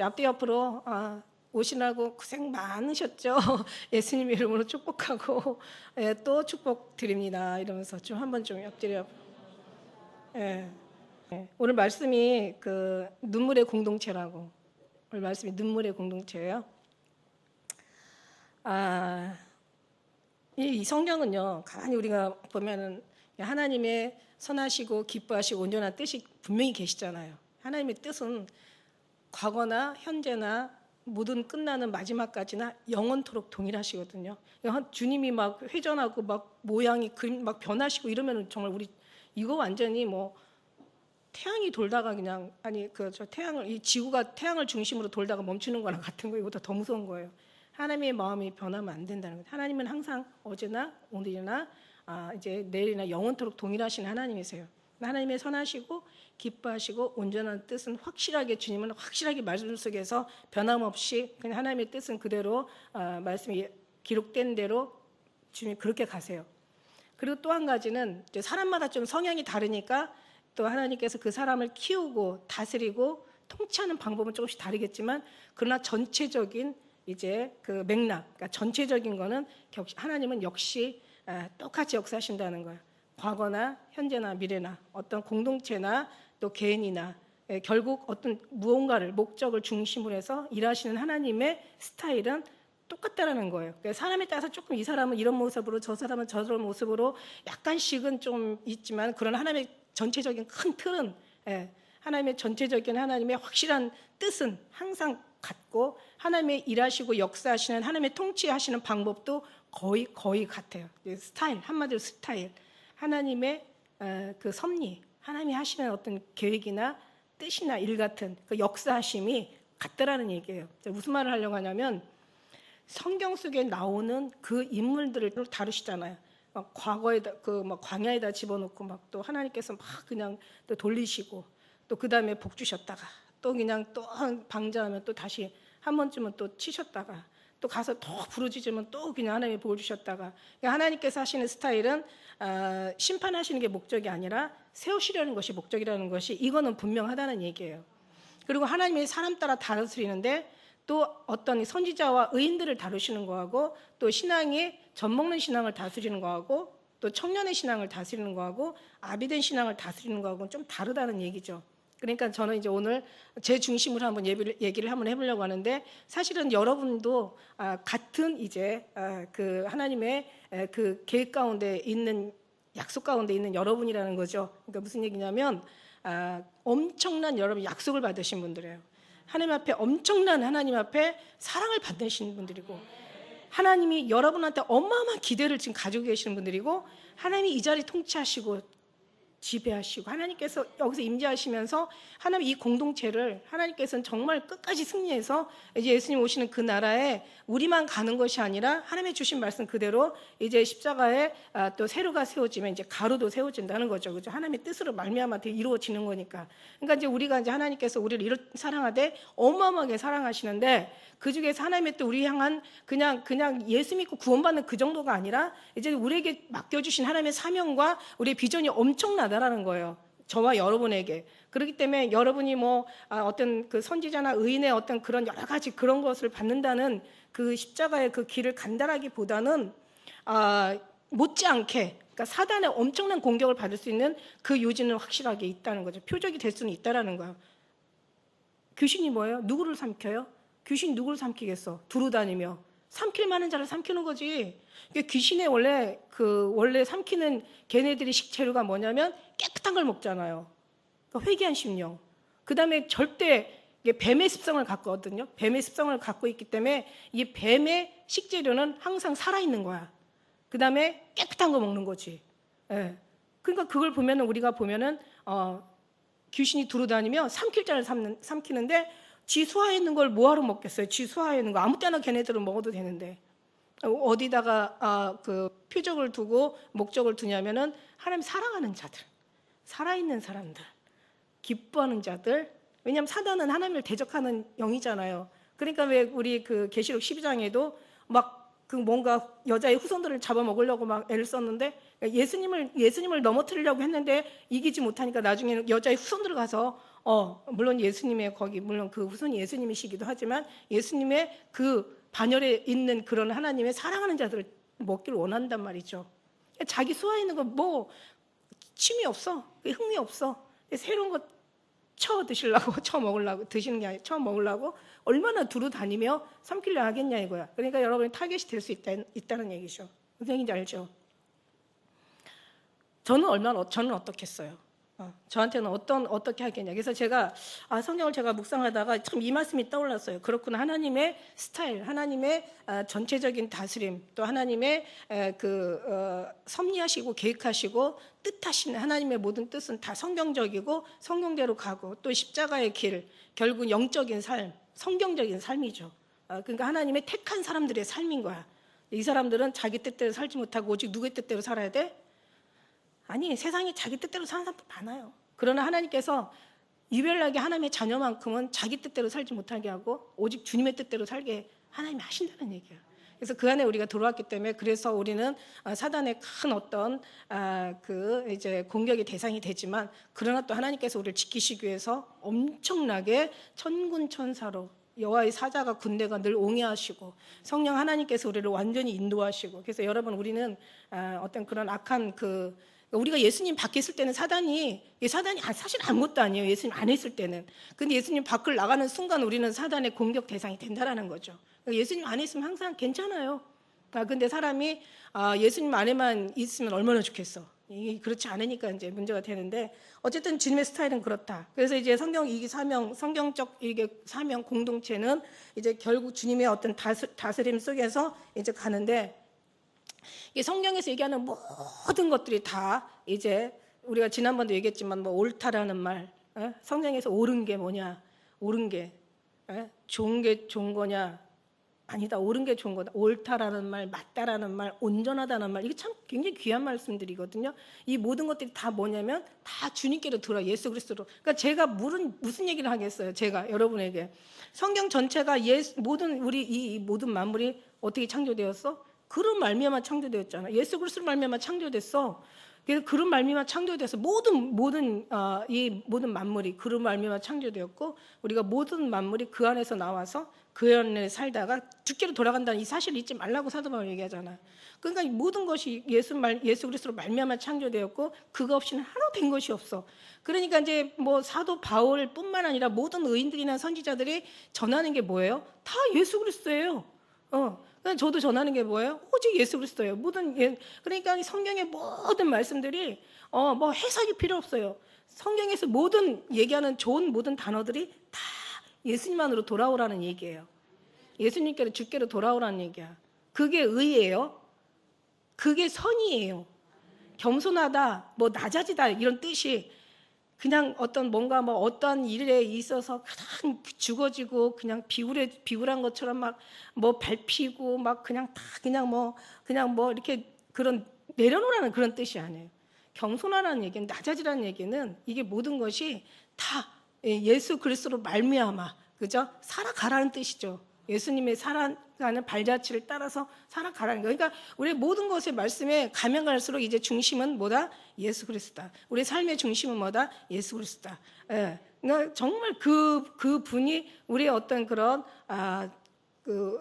앞뒤 옆으로 오시라고 고생 많으셨죠. 예수님 이름으로 축복하고 또 축복 드립니다. 이러면서 좀 한번 좀 엎드려. 예. 오늘 말씀이 그 눈물의 공동체라고. 오늘 말씀이 눈물의 공동체예요. 이 성경은요, 가만히 우리가 보면은 하나님의 선하시고 기뻐하시고 온전한 뜻이 분명히 계시잖아요. 하나님의 뜻은 과거나 현재나 모든 끝나는 마지막까지나 영원토록 동일하시거든요. 주님이 막 회전하고 막 모양이 그림 막 변하시고 이러면은 정말 우리 이거 완전히 뭐 태양이 돌다가 그냥 저 태양을 이 지구가 태양을 중심으로 돌다가 멈추는 거랑 같은 거 이거보다 더 무서운 거예요. 하나님의 마음이 변하면 안 된다는 거예요. 하나님은 항상 어제나 오늘이나 이제 내일이나 영원토록 동일하신 하나님이세요. 하나님의 선하시고 기뻐하시고 온전한 뜻은 확실하게 주님은 확실하게 말씀 속에서 변함없이 그냥 하나님의 뜻은 그대로 말씀이 기록된 대로 주님 그렇게 가세요. 그리고 또 한 가지는 이제 사람마다 좀 성향이 다르니까 또 하나님께서 그 사람을 키우고 다스리고 통치하는 방법은 조금씩 다르겠지만 그러나 전체적인 이제 그 맥락, 그러니까 전체적인 거는 하나님은 역시 똑같이 역사하신다는 거예요. 과거나 현재나 미래나 어떤 공동체나 또 개인이나 결국 어떤 무언가를 목적을 중심으로 해서 일하시는 하나님의 스타일은 똑같다라는 거예요. 그러니까 사람에 따라서 조금 이 사람은 이런 모습으로 저 사람은 저런 모습으로 약간씩은 좀 있지만 그런 하나님의 전체적인 큰 틀은 하나님의 전체적인 하나님의 확실한 뜻은 항상 같고 하나님의 일하시고 역사하시는 하나님의 통치하시는 방법도 거의 같아요. 스타일 한마디로 스타일 하나님의 그 섭리 하나님이 하시는 어떤 계획이나 뜻이나 일 같은 그 역사하심이 같다라는 얘기예요. 무슨 말을 하려고 하냐면 성경 속에 나오는 그 인물들을 다루시잖아요. 막 과거에다 막 광야에다 집어넣고 막 또 하나님께서 막 그냥 또 돌리시고 또 그 다음에 복 주셨다가 또 그냥 또 방자하면 또 다시 한 번쯤은 또 치셨다가 또 가서 더 부르짖으면 또 그냥 하나님이 복을 주셨다가 그러니까 하나님께서 하시는 스타일은 심판하시는 게 목적이 아니라 세우시려는 것이 목적이라는 것이 이거는 분명하다는 얘기예요. 그리고 하나님이 사람 따라 다스리는데 또 어떤 선지자와 의인들을 다루시는 거하고 또 신앙이 젖먹는 신앙을 다스리는 거하고 또 청년의 신앙을 다스리는 거하고 아비된 신앙을 다스리는 거하고는 좀 다르다는 얘기죠. 그러니까 저는 이제 오늘 제 중심으로 한번 얘기를 한번 해보려고 하는데 사실은 여러분도 같은 이제 그 하나님의 그 계획 가운데 있는 약속 가운데 있는 여러분이라는 거죠. 그러니까 무슨 얘기냐면 엄청난 여러분 약속을 받으신 분들이에요. 하나님 앞에 엄청난 하나님 앞에 사랑을 받으신 분들이고 하나님이 여러분한테 어마어마한 기대를 지금 가지고 계시는 분들이고 하나님이 이 자리 통치하시고 지배하시고 하나님께서 여기서 임재하시면서 하나님 이 공동체를 하나님께서는 정말 끝까지 승리해서 이제 예수님 오시는 그 나라에 우리만 가는 것이 아니라 하나님의 주신 말씀 그대로 이제 십자가에 또 세로가 세워지면 이제 가로도 세워진다는 거죠. 그죠? 하나님의 뜻으로 말미암아 이루어지는 거니까. 그러니까 이제 우리가 이제 하나님께서 우리를 사랑하되 어마어마하게 사랑하시는데 그 중에서 하나님의 또 우리 향한 그냥 예수 믿고 구원받는 그 정도가 아니라 이제 우리에게 맡겨주신 하나님의 사명과 우리의 비전이 엄청나다라는 거예요. 저와 여러분에게. 그렇기 때문에 여러분이 뭐 어떤 그 선지자나 의인의 어떤 그런 여러 가지 그런 것을 받는다는 그 십자가의 그 길을 간단하기보다는 못지않게 그러니까 사단의 엄청난 공격을 받을 수 있는 그 요지는 확실하게 있다는 거죠. 표적이 될 수는 있다라는 거예요. 귀신이 뭐예요? 누구를 삼켜요? 귀신 누구를 삼키겠어? 두루 다니며 삼킬 만한 자를 삼키는 거지. 귀신의 원래 삼키는 걔네들이 식재료가 뭐냐면 깨끗한 걸 먹잖아요. 그러니까 회개한 심령. 그 다음에 절대 뱀의 습성을 갖거든요. 뱀의 습성을 갖고 있기 때문에 이 뱀의 식재료는 항상 살아있는 거야. 그 다음에 깨끗한 거 먹는 거지. 예. 그러니까 그걸 보면은 우리가 보면은 귀신이 두루 다니며 삼킬 자를 삼키는데 지 수하에 있는 걸 뭐하러 먹겠어요? 지 수하에 있는 거 아무 때나 걔네들은 먹어도 되는데 어디다가 그 표적을 두고 목적을 두냐면은 하나님 사랑하는 자들, 살아있는 사람들, 기뻐하는 자들. 왜냐하면 사단은 하나님을 대적하는 영이잖아요. 그러니까 왜 우리 그 계시록 12장에도 막 그 뭔가 여자의 후손들을 잡아먹으려고 막 애를 썼는데 예수님을 넘어뜨리려고 했는데 이기지 못하니까 나중에는 여자의 후손들을 가서 물론 예수님의 거기 물론 그 후손이 예수님이시기도 하지만 예수님의 그 반열에 있는 그런 하나님의 사랑하는 자들을 먹기를 원한단 말이죠. 자기 수하에 있는 거 뭐 취미 없어, 흥미 없어. 새로운 거 쳐 드시려고 쳐 먹으려고 드시는 게 아니라 쳐 먹으려고 얼마나 두루 다니며 삼키려 하겠냐 이거야. 그러니까 여러분이 타겟이 될 수 있다는 얘기죠. 무슨 얘기인지 알죠? 저는 어떻겠어요? 저한테는 어떻게 하겠냐. 그래서 제가 성경을 제가 묵상하다가 참 이 말씀이 떠올랐어요. 그렇구나. 하나님의 스타일, 하나님의 전체적인 다스림, 또 하나님의 섭리하시고 계획하시고 뜻하시는 하나님의 모든 뜻은 다 성경적이고 성경대로 가고 또 십자가의 길, 결국 영적인 삶, 성경적인 삶이죠. 그러니까 하나님의 택한 사람들의 삶인 거야. 이 사람들은 자기 뜻대로 살지 못하고 오직 누구의 뜻대로 살아야 돼? 아니, 세상에 자기 뜻대로 사는 사람도 많아요. 그러나 하나님께서 유별나게 하나님의 자녀만큼은 자기 뜻대로 살지 못하게 하고 오직 주님의 뜻대로 살게 하나님이 하신다는 얘기예요. 그래서 그 안에 우리가 들어왔기 때문에 그래서 우리는 사단의 큰 어떤 이제 공격의 대상이 되지만 그러나 또 하나님께서 우리를 지키시기 위해서 엄청나게 천군 천사로 여호와의 사자가 군대가 늘 옹해하시고 성령 하나님께서 우리를 완전히 인도하시고 그래서 여러분 우리는 어떤 그런 악한 우리가 예수님 밖에 있을 때는 사단이 사실 아무것도 아니에요. 예수님 안에 있을 때는. 근데 예수님 밖을 나가는 순간 우리는 사단의 공격 대상이 된다라는 거죠. 예수님 안에 있으면 항상 괜찮아요. 근데 사람이 예수님 안에만 있으면 얼마나 좋겠어. 이게 그렇지 않으니까 이제 문제가 되는데 어쨌든 주님의 스타일은 그렇다. 그래서 이제 성경적 이게 사명 공동체는 이제 결국 주님의 어떤 다스림 속에서 이제 가는데 이 성경에서 얘기하는 모든 것들이 다 이제 우리가 지난번도 얘기했지만 뭐 옳다라는 말, 성경에서 옳은 게 뭐냐, 옳은 게 좋은 게 좋은 거냐, 아니다, 옳은 게 좋은 거다. 옳다라는 말, 맞다라는 말, 온전하다는 말, 이게 참 굉장히 귀한 말씀들이거든요. 이 모든 것들이 다 뭐냐면 다 주님께로 들어 예수 그리스도로. 그러니까 제가 무슨 얘기를 하겠어요? 제가 여러분에게 성경 전체가 우리 이 모든 만물이 어떻게 창조되었어? 그런 말미암아 창조되었잖아. 예수 그리스도 말미암아 창조됐어. 그래서 그런 말미암아 창조돼서 이 모든 만물이 그런 말미암아 창조되었고 우리가 모든 만물이 그 안에서 나와서 그 안에 살다가 죽기로 돌아간다는 이 사실을 잊지 말라고 사도 바울이 얘기하잖아. 그러니까 모든 것이 예수 그리스도로 말미암아 창조되었고 그거 없이는 하나도 된 것이 없어. 그러니까 이제 뭐 사도 바울뿐만 아니라 모든 의인들이나 선지자들이 전하는 게 뭐예요? 다 예수 그리스도예요. 저도 전하는 게 뭐예요? 오직 예수 그리스도예요. 그러니까 성경의 모든 말씀들이 뭐 해석이 필요 없어요. 성경에서 얘기하는 좋은 모든 단어들이 다 예수님만으로 돌아오라는 얘기예요. 예수님께로 주께로 돌아오라는 얘기야. 그게 의예요. 그게 선이에요. 겸손하다, 뭐 낮아지다 이런 뜻이 그냥 어떠한 일에 있어서 그냥 죽어지고 그냥 비굴한 것처럼 막 뭐 밟히고 막 그냥 이렇게 그런 내려놓으라는 그런 뜻이 아니에요. 겸손하라는 얘기는 낮아지라는 얘기는 이게 모든 것이 다 예수 그리스도로 말미암아 그죠? 살아가라는 뜻이죠. 예수님의 살아가는 발자취를 따라서 살아가라는 거예요. 그러니까 우리 모든 것의 말씀에 가면 갈수록 이제 중심은 뭐다? 예수 그리스도다. 우리 삶의 중심은 뭐다? 예수 그리스도다. 그러니까 정말 그 분이 우리의 어떤 그런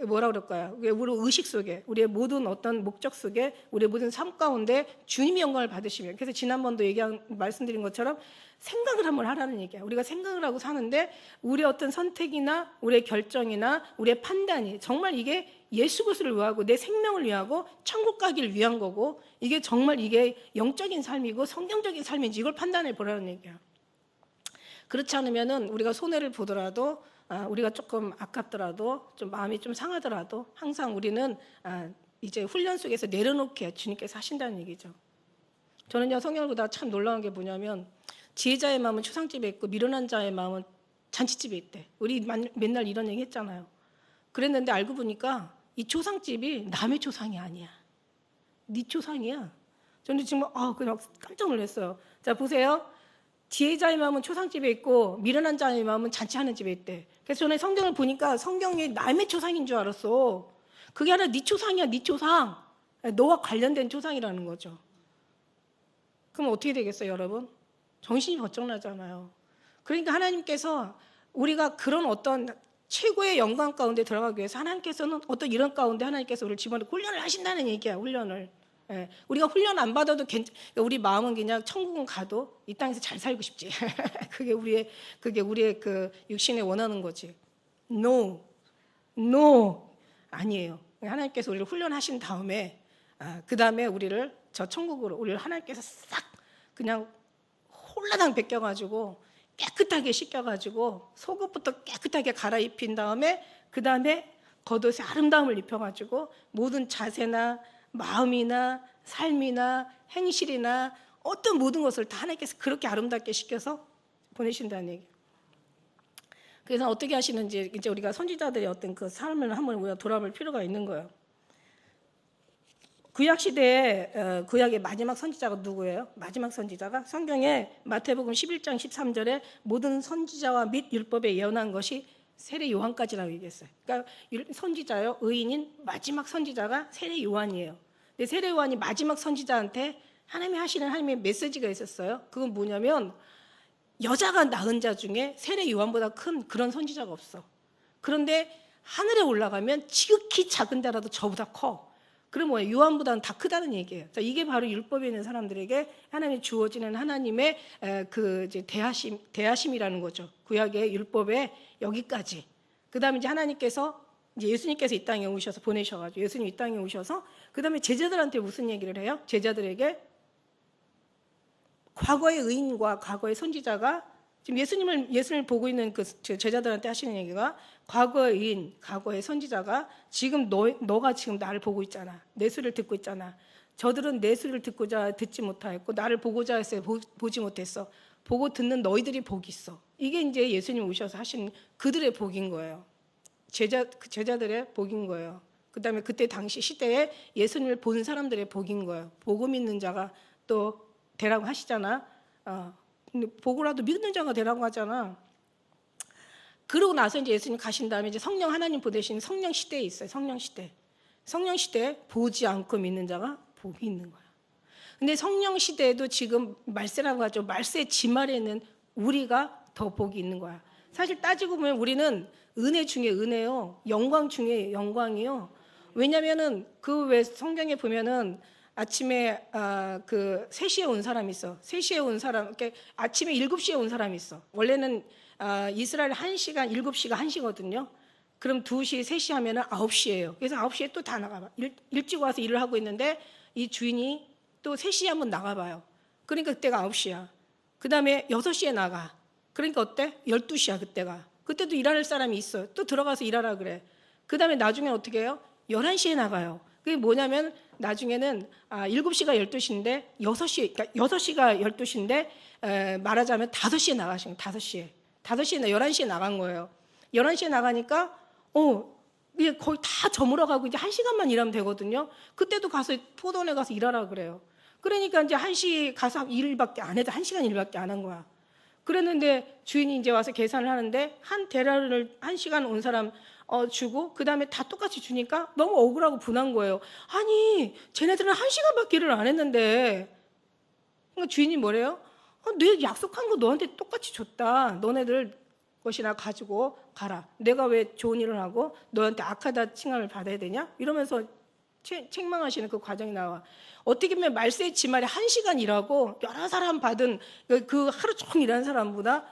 뭐라 그럴까요? 우리 의식 속에, 우리의 모든 어떤 목적 속에, 우리의 모든 삶 가운데 주님이 영광을 받으시면. 그래서 지난번도 말씀드린 것처럼 생각을 한번 하라는 얘기야. 우리가 생각을 하고 사는데 우리의 어떤 선택이나 우리의 결정이나 우리의 판단이 정말 이게 예수 그리스도를 위하고 내 생명을 위하고 천국 가기를 위한 거고 이게 정말 이게 영적인 삶이고 성경적인 삶인지 이걸 판단해 보라는 얘기야. 그렇지 않으면은 우리가 손해를 보더라도 우리가 조금 아깝더라도 좀 마음이 좀 상하더라도 항상 우리는 이제 훈련 속에서 내려놓게 주님께서 하신다는 얘기죠. 저는요 성경을 보다가 참 놀라운 게 뭐냐면 지혜자의 마음은 초상집에 있고 미련한 자의 마음은 잔치집에 있대. 우리 맨날 이런 얘기 했잖아요. 그랬는데 알고 보니까 이 초상집이 남의 초상이 아니야. 네 초상이야. 저는 지금 그냥 깜짝 놀랐어요. 자 보세요. 지혜자의 마음은 초상집에 있고 미련한 자의 마음은 잔치하는 집에 있대. 그래서 저는 성경을 보니까 성경이 남의 초상인 줄 알았어. 그게 아니라 네 초상이야. 네 초상. 너와 관련된 초상이라는 거죠. 그럼 어떻게 되겠어요 여러분? 정신이 번쩍 나잖아요. 그러니까 하나님께서 우리가 그런 어떤 최고의 영광 가운데 들어가기 위해서 하나님께서는 어떤 이런 가운데 하나님께서 우리를 집어넣고 훈련을 하신다는 얘기야. 훈련을. 예. 우리가 훈련 안 받아도 우리 마음은 그냥 천국은 가도 이 땅에서 잘 살고 싶지. 그게 우리의 그 육신에 원하는 거지. No, 아니에요. 하나님께서 우리를 훈련하신 다음에 그 다음에 우리를 저 천국으로 우리를 하나님께서 싹 그냥 홀라당 벗겨가지고 깨끗하게 씻겨가지고 속옷부터 깨끗하게 갈아입힌 다음에 그 다음에 겉옷에 아름다움을 입혀가지고 모든 자세나 마음이나 삶이나 행실이나 어떤 모든 것을 다 하나님께서 그렇게 아름답게 씻겨서 보내신다는 얘기예요. 그래서 어떻게 하시는지 이제 우리가 선지자들의 어떤 그 삶을 한번 우리가 돌아볼 필요가 있는 거예요. 구약 시대에 구약의 마지막 선지자가 누구예요? 마지막 선지자가 성경에 마태복음 11장 13절에 모든 선지자와 및 율법에 예언한 것이 세례 요한까지라고 얘기했어요. 그러니까 선지자요, 의인인 마지막 선지자가 세례 요한이에요. 근데 세례 요한이 마지막 선지자한테 하나님이 하시는 하나님의 메시지가 있었어요. 그건 뭐냐면 여자가 낳은 자 중에 세례 요한보다 큰 그런 선지자가 없어. 그런데 하늘에 올라가면 지극히 작은 자라도 저보다 커. 그럼 뭐예요? 요한보다는 다 크다는 얘기예요. 자, 이게 바로 율법에 있는 사람들에게 하나님이 주어지는 하나님의 그 이제 대하심이라는 거죠. 구약의 율법에 여기까지. 그다음에 이제 하나님께서 이제 예수님께서 이 땅에 오셔서 보내셔가지고 예수님 이 땅에 오셔서 그다음에 제자들한테 무슨 얘기를 해요? 제자들에게 과거의 의인과 과거의 선지자가 지금 예수님을 보고 있는 그 제자들한테 하시는 얘기가 과거의 의인, 과거의 선지자가 지금 너가 지금 나를 보고 있잖아. 내 소리를 듣고 있잖아. 저들은 내 소리를 듣지 못하였고 나를 보고자 했어요. 보지 못했어. 보고 듣는 너희들이 복이 있어. 이게 이제 예수님 오셔서 하신 그들의 복인 거예요. 제자들의 복인 거예요. 그다음에 그때 당시 시대에 예수님을 본 사람들의 복인 거예요. 복음 있는 자가 또 되라고 하시잖아. 근데 보고라도 믿는 자가 되라고 하잖아. 그러고 나서 이제 예수님 가신 다음에 이제 성령 하나님 보내신 성령 시대에 있어요. 성령 시대. 성령 시대에 보지 않고 믿는 자가 복이 있는 거야. 근데 성령 시대에도 지금 말세라고 하죠. 말세 지말에는 우리가 더 복이 있는 거야. 사실 따지고 보면 우리는 은혜 중에 은혜요. 영광 중에 영광이요. 왜냐면은 그 왜 성경에 보면은 아침에 그 3시에 온 사람이 있어. 3시에 온 사람, 이렇게 아침에 7시에 온 사람이 있어. 원래는 이스라엘 1시간, 7시가 1시거든요. 그럼 2시, 3시 하면은 9시예요. 그래서 9시에 또 다 나가봐. 일찍 와서 일을 하고 있는데 이 주인이 또 3시에 한번 나가봐요. 그러니까 그때가 9시야. 그 다음에 6시에 나가. 그러니까 어때? 12시야 그때가. 그때도 일할 사람이 있어요. 또 들어가서 일하라 그래. 그 다음에 나중에 어떻게 해요? 11시에 나가요. 그게 뭐냐면 나중에는 7시가 12시인데 6시, 그러니까 6시가 12시인데 말하자면 5시에 나가신 거예요. 5시에 11시에 나간 거예요. 11시에 나가니까 이게 거의 다 저물어가고 이제 1시간만 일하면 되거든요. 그때도 가서 포도원에 가서 일하라 그래요. 그러니까 이제 1시 가서 일밖에 안 해도 1시간 일밖에 안 한 거야. 그랬는데 주인이 이제 와서 계산을 하는데 한 대라를 1시간 온 사람 주고 그 다음에 다 똑같이 주니까 너무 억울하고 분한 거예요. 아니 쟤네들은 1시간밖에 일을 안 했는데. 그러니까 주인이 뭐래요? 내 약속한 거 너한테 똑같이 줬다. 너네들 것이나 가지고 가라. 내가 왜 좋은 일을 하고 너한테 악하다 칭함을 받아야 되냐? 이러면서 책망하시는 그 과정이 나와. 어떻게 보면 말세의 지말에 1시간 일하고 여러 사람 받은 그 하루 종일 일하는 사람보다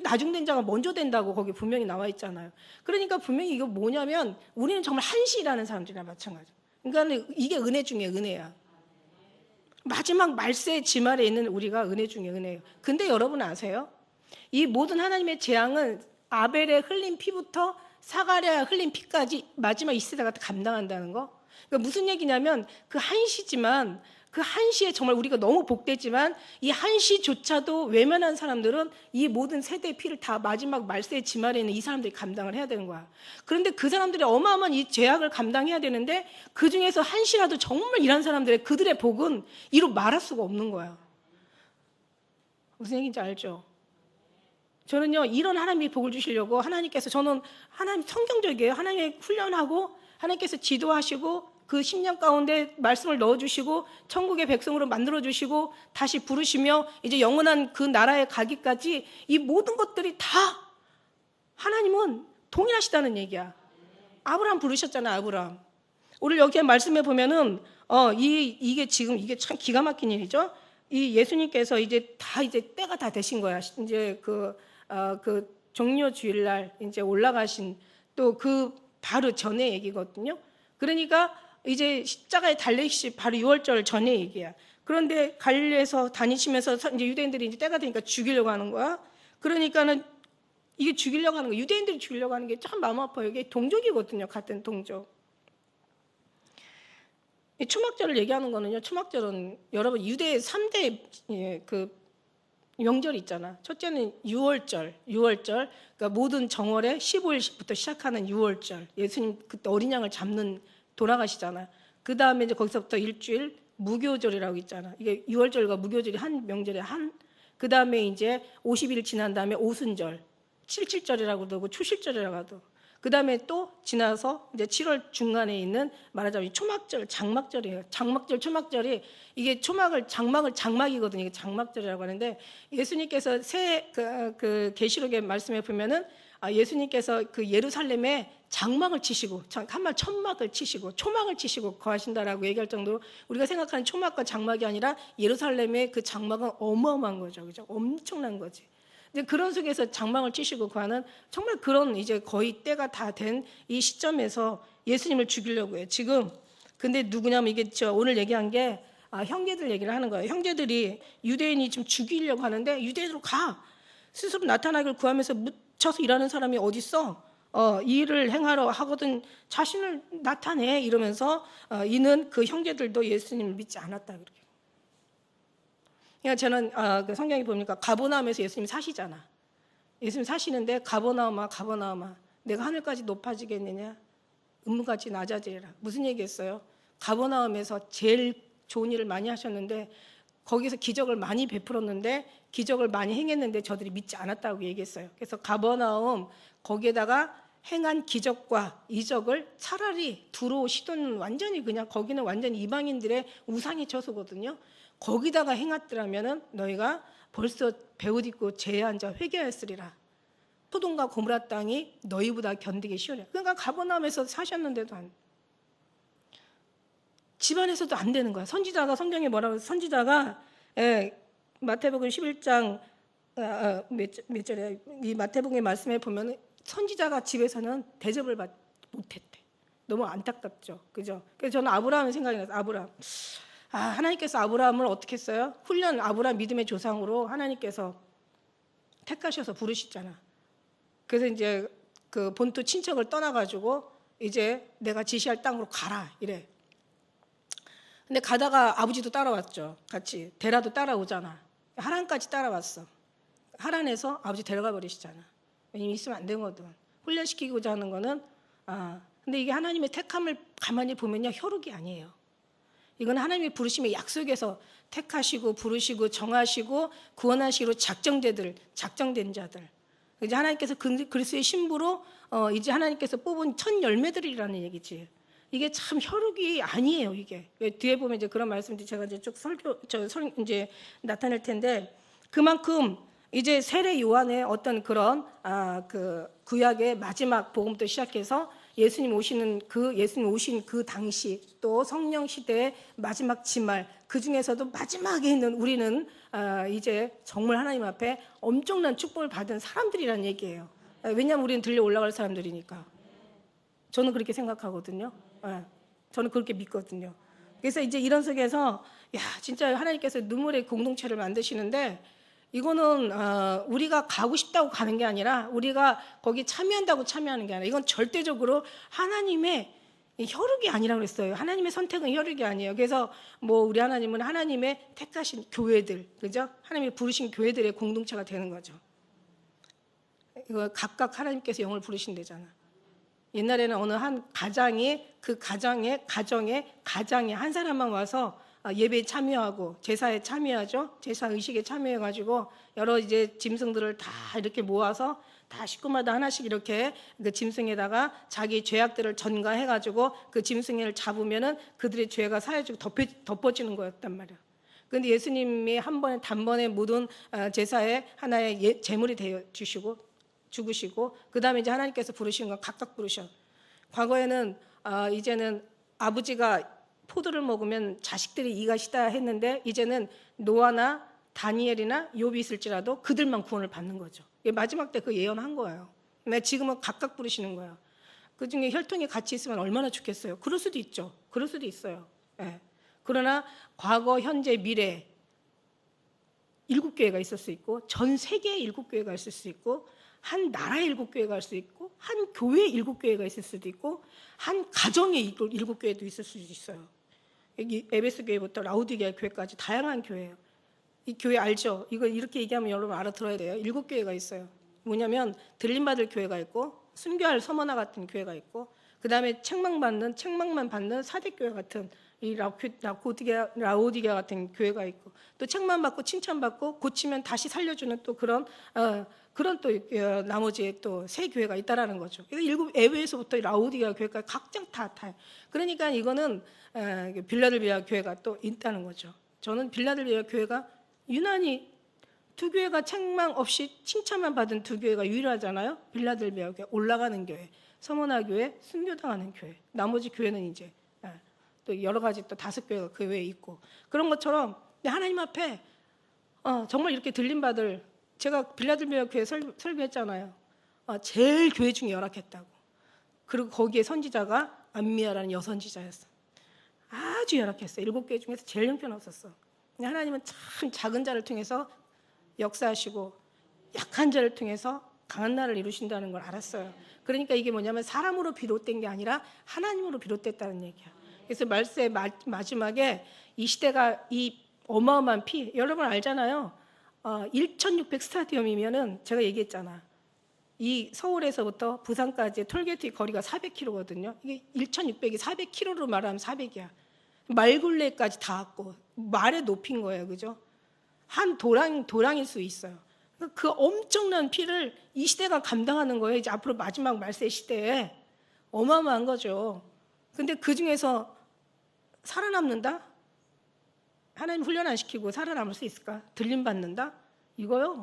나중된 자가 먼저 된다고 거기 분명히 나와 있잖아요. 그러니까 분명히 이거 뭐냐면 우리는 정말 한시 일하는 사람들이랑 마찬가지야. 그러니까 이게 은혜 중에 은혜야. 마지막 말세의 지말에 있는 우리가 은혜 중에 은혜예요. 근데 여러분 아세요? 이 모든 하나님의 재앙은 아벨의 흘린 피부터 사가랴 흘린 피까지 마지막 이 세대가 감당한다는 거. 그러니까 무슨 얘기냐면 그 한시지만 그 한시에 정말 우리가 너무 복되지만 이 한시조차도 외면한 사람들은 이 모든 세대의 피를 다 마지막 말세의 지말에 있는 이 사람들이 감당을 해야 되는 거야. 그런데 그 사람들이 어마어마한 이 죄악을 감당해야 되는데 그 중에서 한시라도 정말 일한 사람들의 그들의 복은 이루 말할 수가 없는 거야. 무슨 얘기인지 알죠? 저는요 이런 하나님이 복을 주시려고 하나님께서 저는 하나님 성경적이에요. 하나님의 훈련하고 하나님께서 지도하시고 그 10년 가운데 말씀을 넣어주시고 천국의 백성으로 만들어주시고 다시 부르시며 이제 영원한 그 나라에 가기까지 이 모든 것들이 다 하나님은 동일하시다는 얘기야. 아브라함 부르셨잖아, 아브라함. 오늘 여기에 말씀해 보면은 이게 참 기가 막힌 일이죠. 이 예수님께서 이제 때가 다 되신 거야. 이제 그 종려 주일날 이제 올라가신 또 그 바로 전에 얘기거든요. 그러니까 이제 십자가에 달리시 바로 6월절 전에 얘기야. 그런데 갈릴리에서 다니시면서 이제 유대인들이 이제 때가 되니까 죽이려고 하는 거야. 그러니까는 이게 죽이려고 하는 거, 유대인들이 죽이려고 하는 게 참 마음 아파요. 이게 동족이거든요, 같은 동족. 이 초막절을 얘기하는 거는요. 초막절은 여러분 유대의 3대 그 명절이 있잖아. 첫째는 6월절. 그러니까 모든 정월에 15일부터 시작하는 6월절. 예수님 그때 어린 양을 잡는 돌아가시잖아. 그 다음에 이제 거기서부터 일주일 무교절이라고 있잖아. 이게 6월절과 무교절이 한 명절에 한. 그 다음에 이제 50일 지난 다음에 오순절, 77절이라고도 하고 추실절이라고 하도. 그 다음에 또 지나서 이제 7월 중간에 있는 말하자면 초막절, 장막절이에요. 장막절, 초막절이 이게 장막이거든요. 이게 장막절이라고 하는데 예수님께서 그 계시록의 말씀에 보면은 예수님께서 그 예루살렘에 장막을 치시고 한말 천막을 치시고 초막을 치시고 거하신다라고 얘기할 정도로 우리가 생각하는 초막과 장막이 아니라 예루살렘의 그 장막은 어마어마한 거죠, 그죠? 엄청난 거지. 이제 그런 속에서 장막을 치시고 거하는 정말 그런 이제 거의 때가 다 된 이 시점에서 예수님을 죽이려고 해요. 지금 근데 누구냐면 이게 오늘 얘기한 게 형제들 얘기를 하는 거예요. 형제들이 유대인이 지금 죽이려고 하는데 유대인으로 가 스스로 나타나기를 구하면서 묻혀서 일하는 사람이 어디 있어? 이 일을 행하러 하거든 자신을 나타내 이러면서 이는 그 형제들도 예수님을 믿지 않았다 그렇게. 그러니까 저는 그 성경에 보니까 가버나움에서 예수님 사시잖아. 예수님 사시는데 가버나움아 내가 하늘까지 높아지겠느냐 음무같이 낮아지리라. 무슨 얘기했어요? 가버나움에서 제일 좋은 일을 많이 하셨는데 거기서 기적을 많이 베풀었는데 기적을 많이 행했는데 저들이 믿지 않았다고 얘기했어요. 그래서 가버나움 거기에다가 행한 기적과 이적을 차라리 두로 시도는 완전히 그냥 거기는 완전히 이방인들의 우상의 처소거든요. 거기다가 행했더라면은 너희가 벌써 베옷 입고 재에 앉아 회개하였으리라. 소돔과 고모라 땅이 너희보다 견디기 쉬우랴. 그러니까 가버나움에서 사셨는데도 집안에서도 안 되는 거야. 선지자가 성경에 뭐라고 해서 선지자가 마태복음 11장 몇 절에 이 마태복음의 말씀에 보면 선지자가 집에서는 대접을 못했대. 너무 안타깝죠, 그죠? 그래서 저는 아브라함의 생각이 나서 하나님께서 아브라함을 어떻게 했어요? 아브라함 믿음의 조상으로 하나님께서 택하셔서 부르시잖아. 그래서 이제 그 본토 친척을 떠나가지고 이제 내가 지시할 땅으로 가라 이래. 근데 가다가 아버지도 따라왔죠. 같이 데라도 따라오잖아. 하란까지 따라왔어. 하란에서 아버지 데려가 버리시잖아. 왜냐면 있으면 안 되거든. 훈련시키고자 하는 거는 근데 이게 하나님의 택함을 가만히 보면요 혈육이 아니에요. 이건 하나님의 부르심의 약속에서 택하시고 부르시고 정하시고 구원하시기로 작정된 자들. 이제 하나님께서 그리스도의 신부로 이제 하나님께서 뽑은 첫 열매들이라는 얘기지. 이게 참 혈육이 아니에요. 이게 뒤에 보면 이제 그런 말씀들이 제가 이제 쭉 이제 나타낼 텐데 그만큼 이제 세례 요한의 어떤 그런 그 구약의 마지막 복음부터 시작해서 예수님 오신 그 당시 또 성령 시대의 마지막 지말 그 중에서도 마지막에 있는 우리는 이제 정말 하나님 앞에 엄청난 축복을 받은 사람들이란 얘기예요. 왜냐하면 우리는 들려 올라갈 사람들이니까. 저는 그렇게 생각하거든요. 저는 그렇게 믿거든요. 그래서 이제 이런 속에서 진짜 하나님께서 눈물의 공동체를 만드시는데 이거는 우리가 가고 싶다고 가는 게 아니라 우리가 거기 참여한다고 참여하는 게 아니라 이건 절대적으로 하나님의 혈육이 아니라고 그랬어요. 하나님의 선택은 혈육이 아니에요. 그래서 뭐 우리 하나님은 하나님의 택하신 교회들, 그죠? 하나님이 부르신 교회들의 공동체가 되는 거죠. 이거 각각 하나님께서 영을 부르신대잖아. 옛날에는 어느 한 가정에 한 사람만 와서 예배에 참여하고 제사에 참여하죠. 제사 의식에 참여해가지고 여러 이제 짐승들을 다 이렇게 모아서 다 식구마다 하나씩 이렇게 그 짐승에다가 자기 죄악들을 전가해가지고 그 짐승을 잡으면은 그들의 죄가 사해지고 덮어지는 거였단 말이야. 그런데 예수님이 한 번에 단번에 모든 제사에 하나의 제물이 되어 죽으시고 그 다음에 이제 하나님께서 부르신 건 각각 부르셔. 과거에는 이제는 아버지가 포도를 먹으면 자식들이 이가 시다 했는데 이제는 노아나 다니엘이나 욥이 있을지라도 그들만 구원을 받는 거죠. 마지막 때 그 예언한 거예요. 근데 지금은 각각 부르시는 거예요. 그중에 혈통이 같이 있으면 얼마나 좋겠어요. 그럴 수도 있죠. 그럴 수도 있어요. 예. 그러나 과거, 현재, 미래 7교회가 있을 수 있고 전 세계에 7교회가 있을 수 있고 한 나라에 7교회가 있을 수 있고 한 교회에 7교회가 있을 수도 있고 한 가정에 7교회도 있을 수도 있어요. 여기 에베소 교회부터 라우디게아 교회까지 다양한 교회예요. 이 교회 알죠? 이거 이렇게 얘기하면 여러분 알아들어야 돼요. 7교회가 있어요. 뭐냐면 들림받을 교회가 있고 순교할 서머나 같은 교회가 있고 그 다음에 책망만 받는 사대교회 같은 이 라우디게아 같은 교회가 있고 또 책만 받고 칭찬받고 고치면 다시 살려주는 또 그런 또 나머지 또 세 교회가 있다라는 거죠. 그래서 에베소부터 라우디게아 교회까지 각장 다. 그러니까 이거는 빌라델비아 교회가 또 있다는 거죠. 저는 빌라델비아 교회가 유난히 두 교회가 책망 없이 칭찬만 받은 두 교회가 유일하잖아요. 빌라델비아 교회 올라가는 교회, 서머나 교회 순교당하는 교회. 나머지 교회는 이제 또 여러 가지 또 5교회가 그 외에 있고 그런 것처럼 하나님 앞에 정말 이렇게 들림받을 제가 빌라델비아 교회 설교했잖아요. 제일 교회 중에 열악했다고. 그리고 거기에 선지자가 안미아라는 여선지자였어. 아주 열악했어요. 7교회 중에서 제일 형편없었어. 하나님은 참 작은 자를 통해서 역사하시고 약한 자를 통해서 강한 나라를 이루신다는 걸 알았어요. 그러니까 이게 뭐냐면 사람으로 비롯된 게 아니라 하나님으로 비롯됐다는 얘기야. 그래서 말세의 마지막에 이 시대가 이 어마어마한 피 여러분 알잖아요. 1600 스타디움이면은 제가 얘기했잖아. 이 서울에서부터 부산까지 톨게이트 거리가 400km거든요. 이게 1600이 400km로 말하면 400이야. 말굴레까지 다 왔고 말에 높인 거예요. 그죠? 한 도랑일 수 있어요. 그 엄청난 피를 이 시대가 감당하는 거예요. 이제 앞으로 마지막 말세 시대에 어마어마한 거죠. 근데 그 중에서 살아남는다? 하나님 훈련 안 시키고 살아남을 수 있을까? 들림 받는다? 이거요?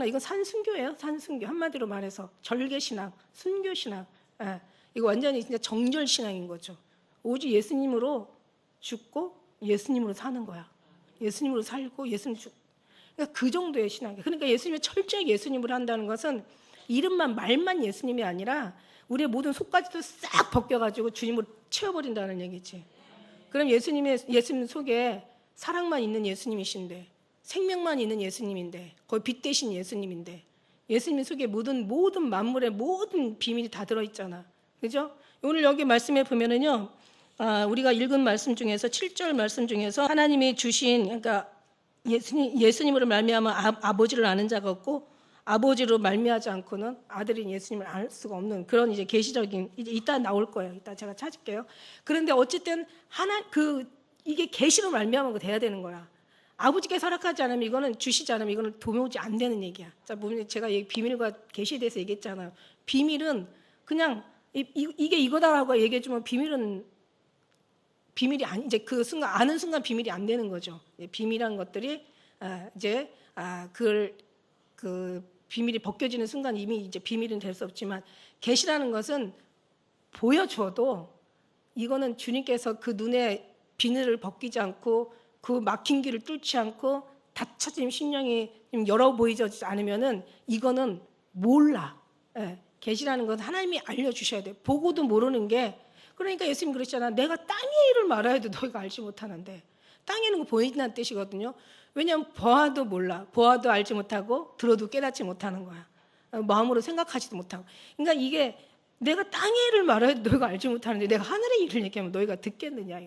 이건 산순교예요. 산순교. 한마디로 말해서 절개신앙, 순교신앙. 이거 완전히 진짜 정절신앙인 거죠. 오직 예수님으로 죽고 예수님으로 사는 거야. 예수님으로 살고 예수님 죽고. 그러니까 그 정도의 신앙이에요. 그러니까 예수님을 철저히 예수님으로 한다는 것은 이름만 말만 예수님이 아니라 우리의 모든 속까지도 싹 벗겨가지고 주님으로 채워버린다는 얘기지. 그럼 예수님 속에 사랑만 있는 예수님이신데 생명만 있는 예수님인데 거의 빛 대신 예수님인데 예수님 속에 모든 만물의 모든 비밀이 다 들어있잖아. 그죠? 오늘 여기 말씀에 보면은요. 우리가 읽은 말씀 중에서 7절 말씀 중에서 하나님이 주신 그러니까 예수님으로 말미암아 아버지를 아는 자가 없고 아버지로 말미하지 않고는 아들인 예수님을 알 수가 없는 그런 이제 계시적인 이제 이따 나올 거예요. 이따 제가 찾을게요. 그런데 어쨌든 이게 계시로 말미암은 거 돼야 되는 거야. 아버지께 허락하지 않으면 이거는 주시지 않으면 이거는 도무지 안 되는 얘기야. 자, 보면 제가 비밀과 계시에 대해서 얘기했잖아요. 비밀은 그냥 이게 이거다라고 얘기해 주면 비밀이 아니 이제 그 순간 아는 순간 비밀이 안 되는 거죠. 비밀한 것들이 이제 그 비밀이 벗겨지는 순간 이미 이제 비밀은 될 수 없지만 계시라는 것은 보여줘도 이거는 주님께서 그 눈에 비늘을 벗기지 않고 그 막힌 길을 뚫지 않고 닫혀진 심령이 열어 보이지 않으면은 이거는 몰라. 계시라는 건 하나님이 알려주셔야 돼. 보고도 모르는 게 그러니까 예수님 그랬잖아. 내가 땅의 일을 말해야 해도 너희가 알지 못하는데 땅에 있는 거 보인다는 뜻이거든요. 왜냐하면 보아도 몰라. 보아도 알지 못하고 들어도 깨닫지 못하는 거야. 마음으로 생각하지도 못하고. 그러니까 이게 내가 땅의 일을 말해야 해도 너희가 알지 못하는데 내가 하늘의 일을 얘기하면 너희가 듣겠느냐.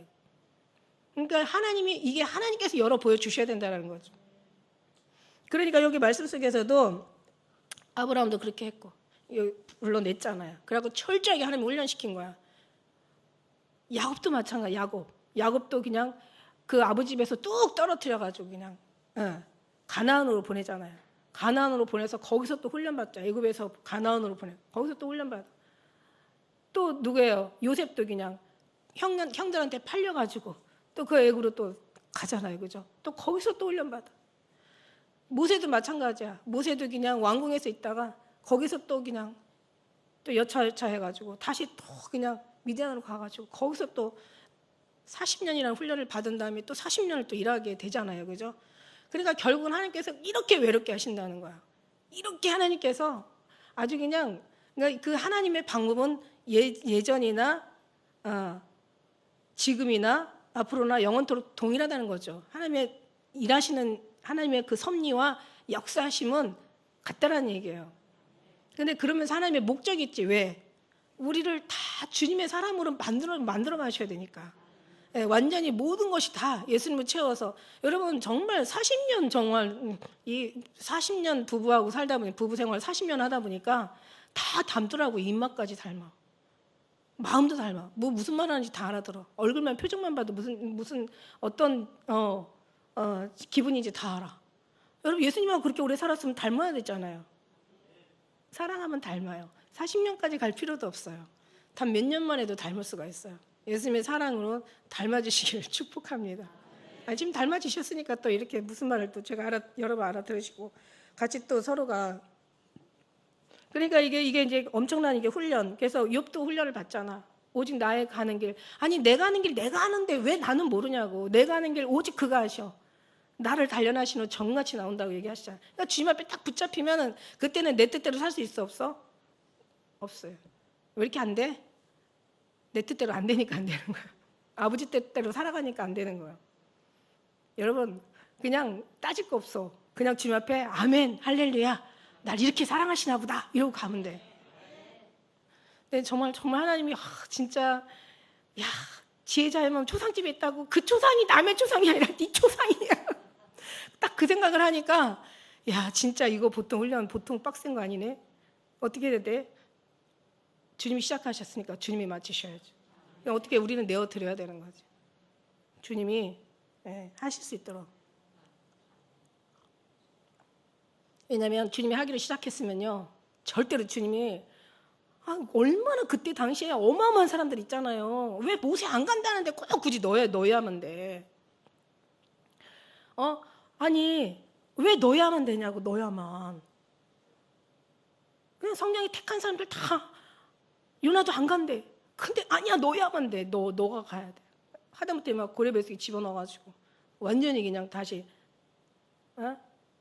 그러니까 이게 하나님께서 열어 보여주셔야 된다는 거죠. 그러니까 여기 말씀 속에서도 아브라함도 그렇게 했고 불러냈잖아요. 그래갖고 철저하게 하나님 훈련시킨 거야. 야곱도 마찬가지. 야곱도 그냥 그 아버지 집에서 뚝 떨어뜨려가지고 그냥 가나안으로 보내잖아요. 가나안으로 보내서 거기서 또 훈련받자. 애굽에서 가나안으로 보내. 거기서 또 훈련받아. 또 누구예요? 요셉도 그냥 형들한테 팔려가지고 또 그 애굽으로 또 가잖아요, 그죠? 또 거기서 또 훈련받아. 모세도 마찬가지야. 모세도 그냥 왕궁에서 있다가 거기서 또 그냥 또 여차여차 해가지고 다시 또 그냥 미디안으로 가가지고 거기서 또 40년이라는 훈련을 받은 다음에 또 40년을 또 일하게 되잖아요, 그죠? 그러니까 결국은 하나님께서 이렇게 외롭게 하신다는 거야. 이렇게 하나님께서 아주 그냥 그러니까 그 하나님의 방법은 예전이나 지금이나 앞으로나 영원토록 동일하다는 거죠. 하나님의 일하시는 하나님의 그 섭리와 역사하심은 같다라는 얘기예요. 그런데 그러면서 하나님의 목적이 있지. 왜? 우리를 다 주님의 사람으로 만들어 가셔야 되니까. 예, 완전히 모든 것이 다 예수님을 채워서 여러분 정말 40년 정말 이 40년 부부하고 살다 보니 부부 생활 40년 하다 보니까 다 닮더라고. 입맛까지 닮아. 마음도 닮아. 뭐 무슨 말 하는지 다 알아들어. 얼굴만 표정만 봐도 무슨 어떤 기분인지 다 알아. 여러분 예수님하고 그렇게 오래 살았으면 닮아야 되잖아요. 사랑하면 닮아요. 40년까지 갈 필요도 없어요. 단 몇 년만 해도 닮을 수가 있어요. 예수님의 사랑으로 닮아주시기를 축복합니다. 지금 닮아주셨으니까 또 이렇게 무슨 말을 또 제가 여러분 알아들으시고 같이 또 서로가 그러니까 이게 이제 엄청난 이게 훈련. 그래서 욥도 훈련을 받잖아. 오직 나의 가는 길. 아니 내가 하는 길 내가 하는데 왜 나는 모르냐고. 내가 하는 길 오직 그가 하셔. 나를 단련하시는 정같이 나온다고 얘기하시잖아. 그러니까 주님 앞에 딱 붙잡히면은 그때는 내 뜻대로 살 수 있어 없어? 없어요. 왜 이렇게 안 돼? 내 뜻대로 안 되니까 안 되는 거야. 아버지 뜻대로 살아가니까 안 되는 거야. 여러분 그냥 따질 거 없어. 그냥 주님 앞에 아멘 할렐루야 날 이렇게 사랑하시나 보다 이러고 가면 돼. 근데 정말 하나님이 진짜 야 지혜자의 초상집에 있다고 그 초상이 남의 초상이 아니라 네 초상이야. 딱 그 생각을 하니까 야 진짜 이거 보통 훈련 보통 빡센 거 아니네. 어떻게 해야 돼? 주님이 시작하셨으니까 주님이 마치셔야죠. 어떻게 우리는 내어드려야 되는 거지. 주님이 하실 수 있도록. 왜냐하면 주님이 하기로 시작했으면요 절대로 주님이 얼마나 그때 당시에 어마어마한 사람들 있잖아요. 왜 모세 안 간다는데 꼭 굳이 넣어야만 돼. 아니 왜 넣어야만 되냐고. 넣어야만. 그냥 성령이 택한 사람들 다 요나도 안 간대. 근데 아니야 넣어야만 돼. 너가 가야 돼. 하다못해 막 고레벨스에 집어넣어가지고 완전히 그냥 다시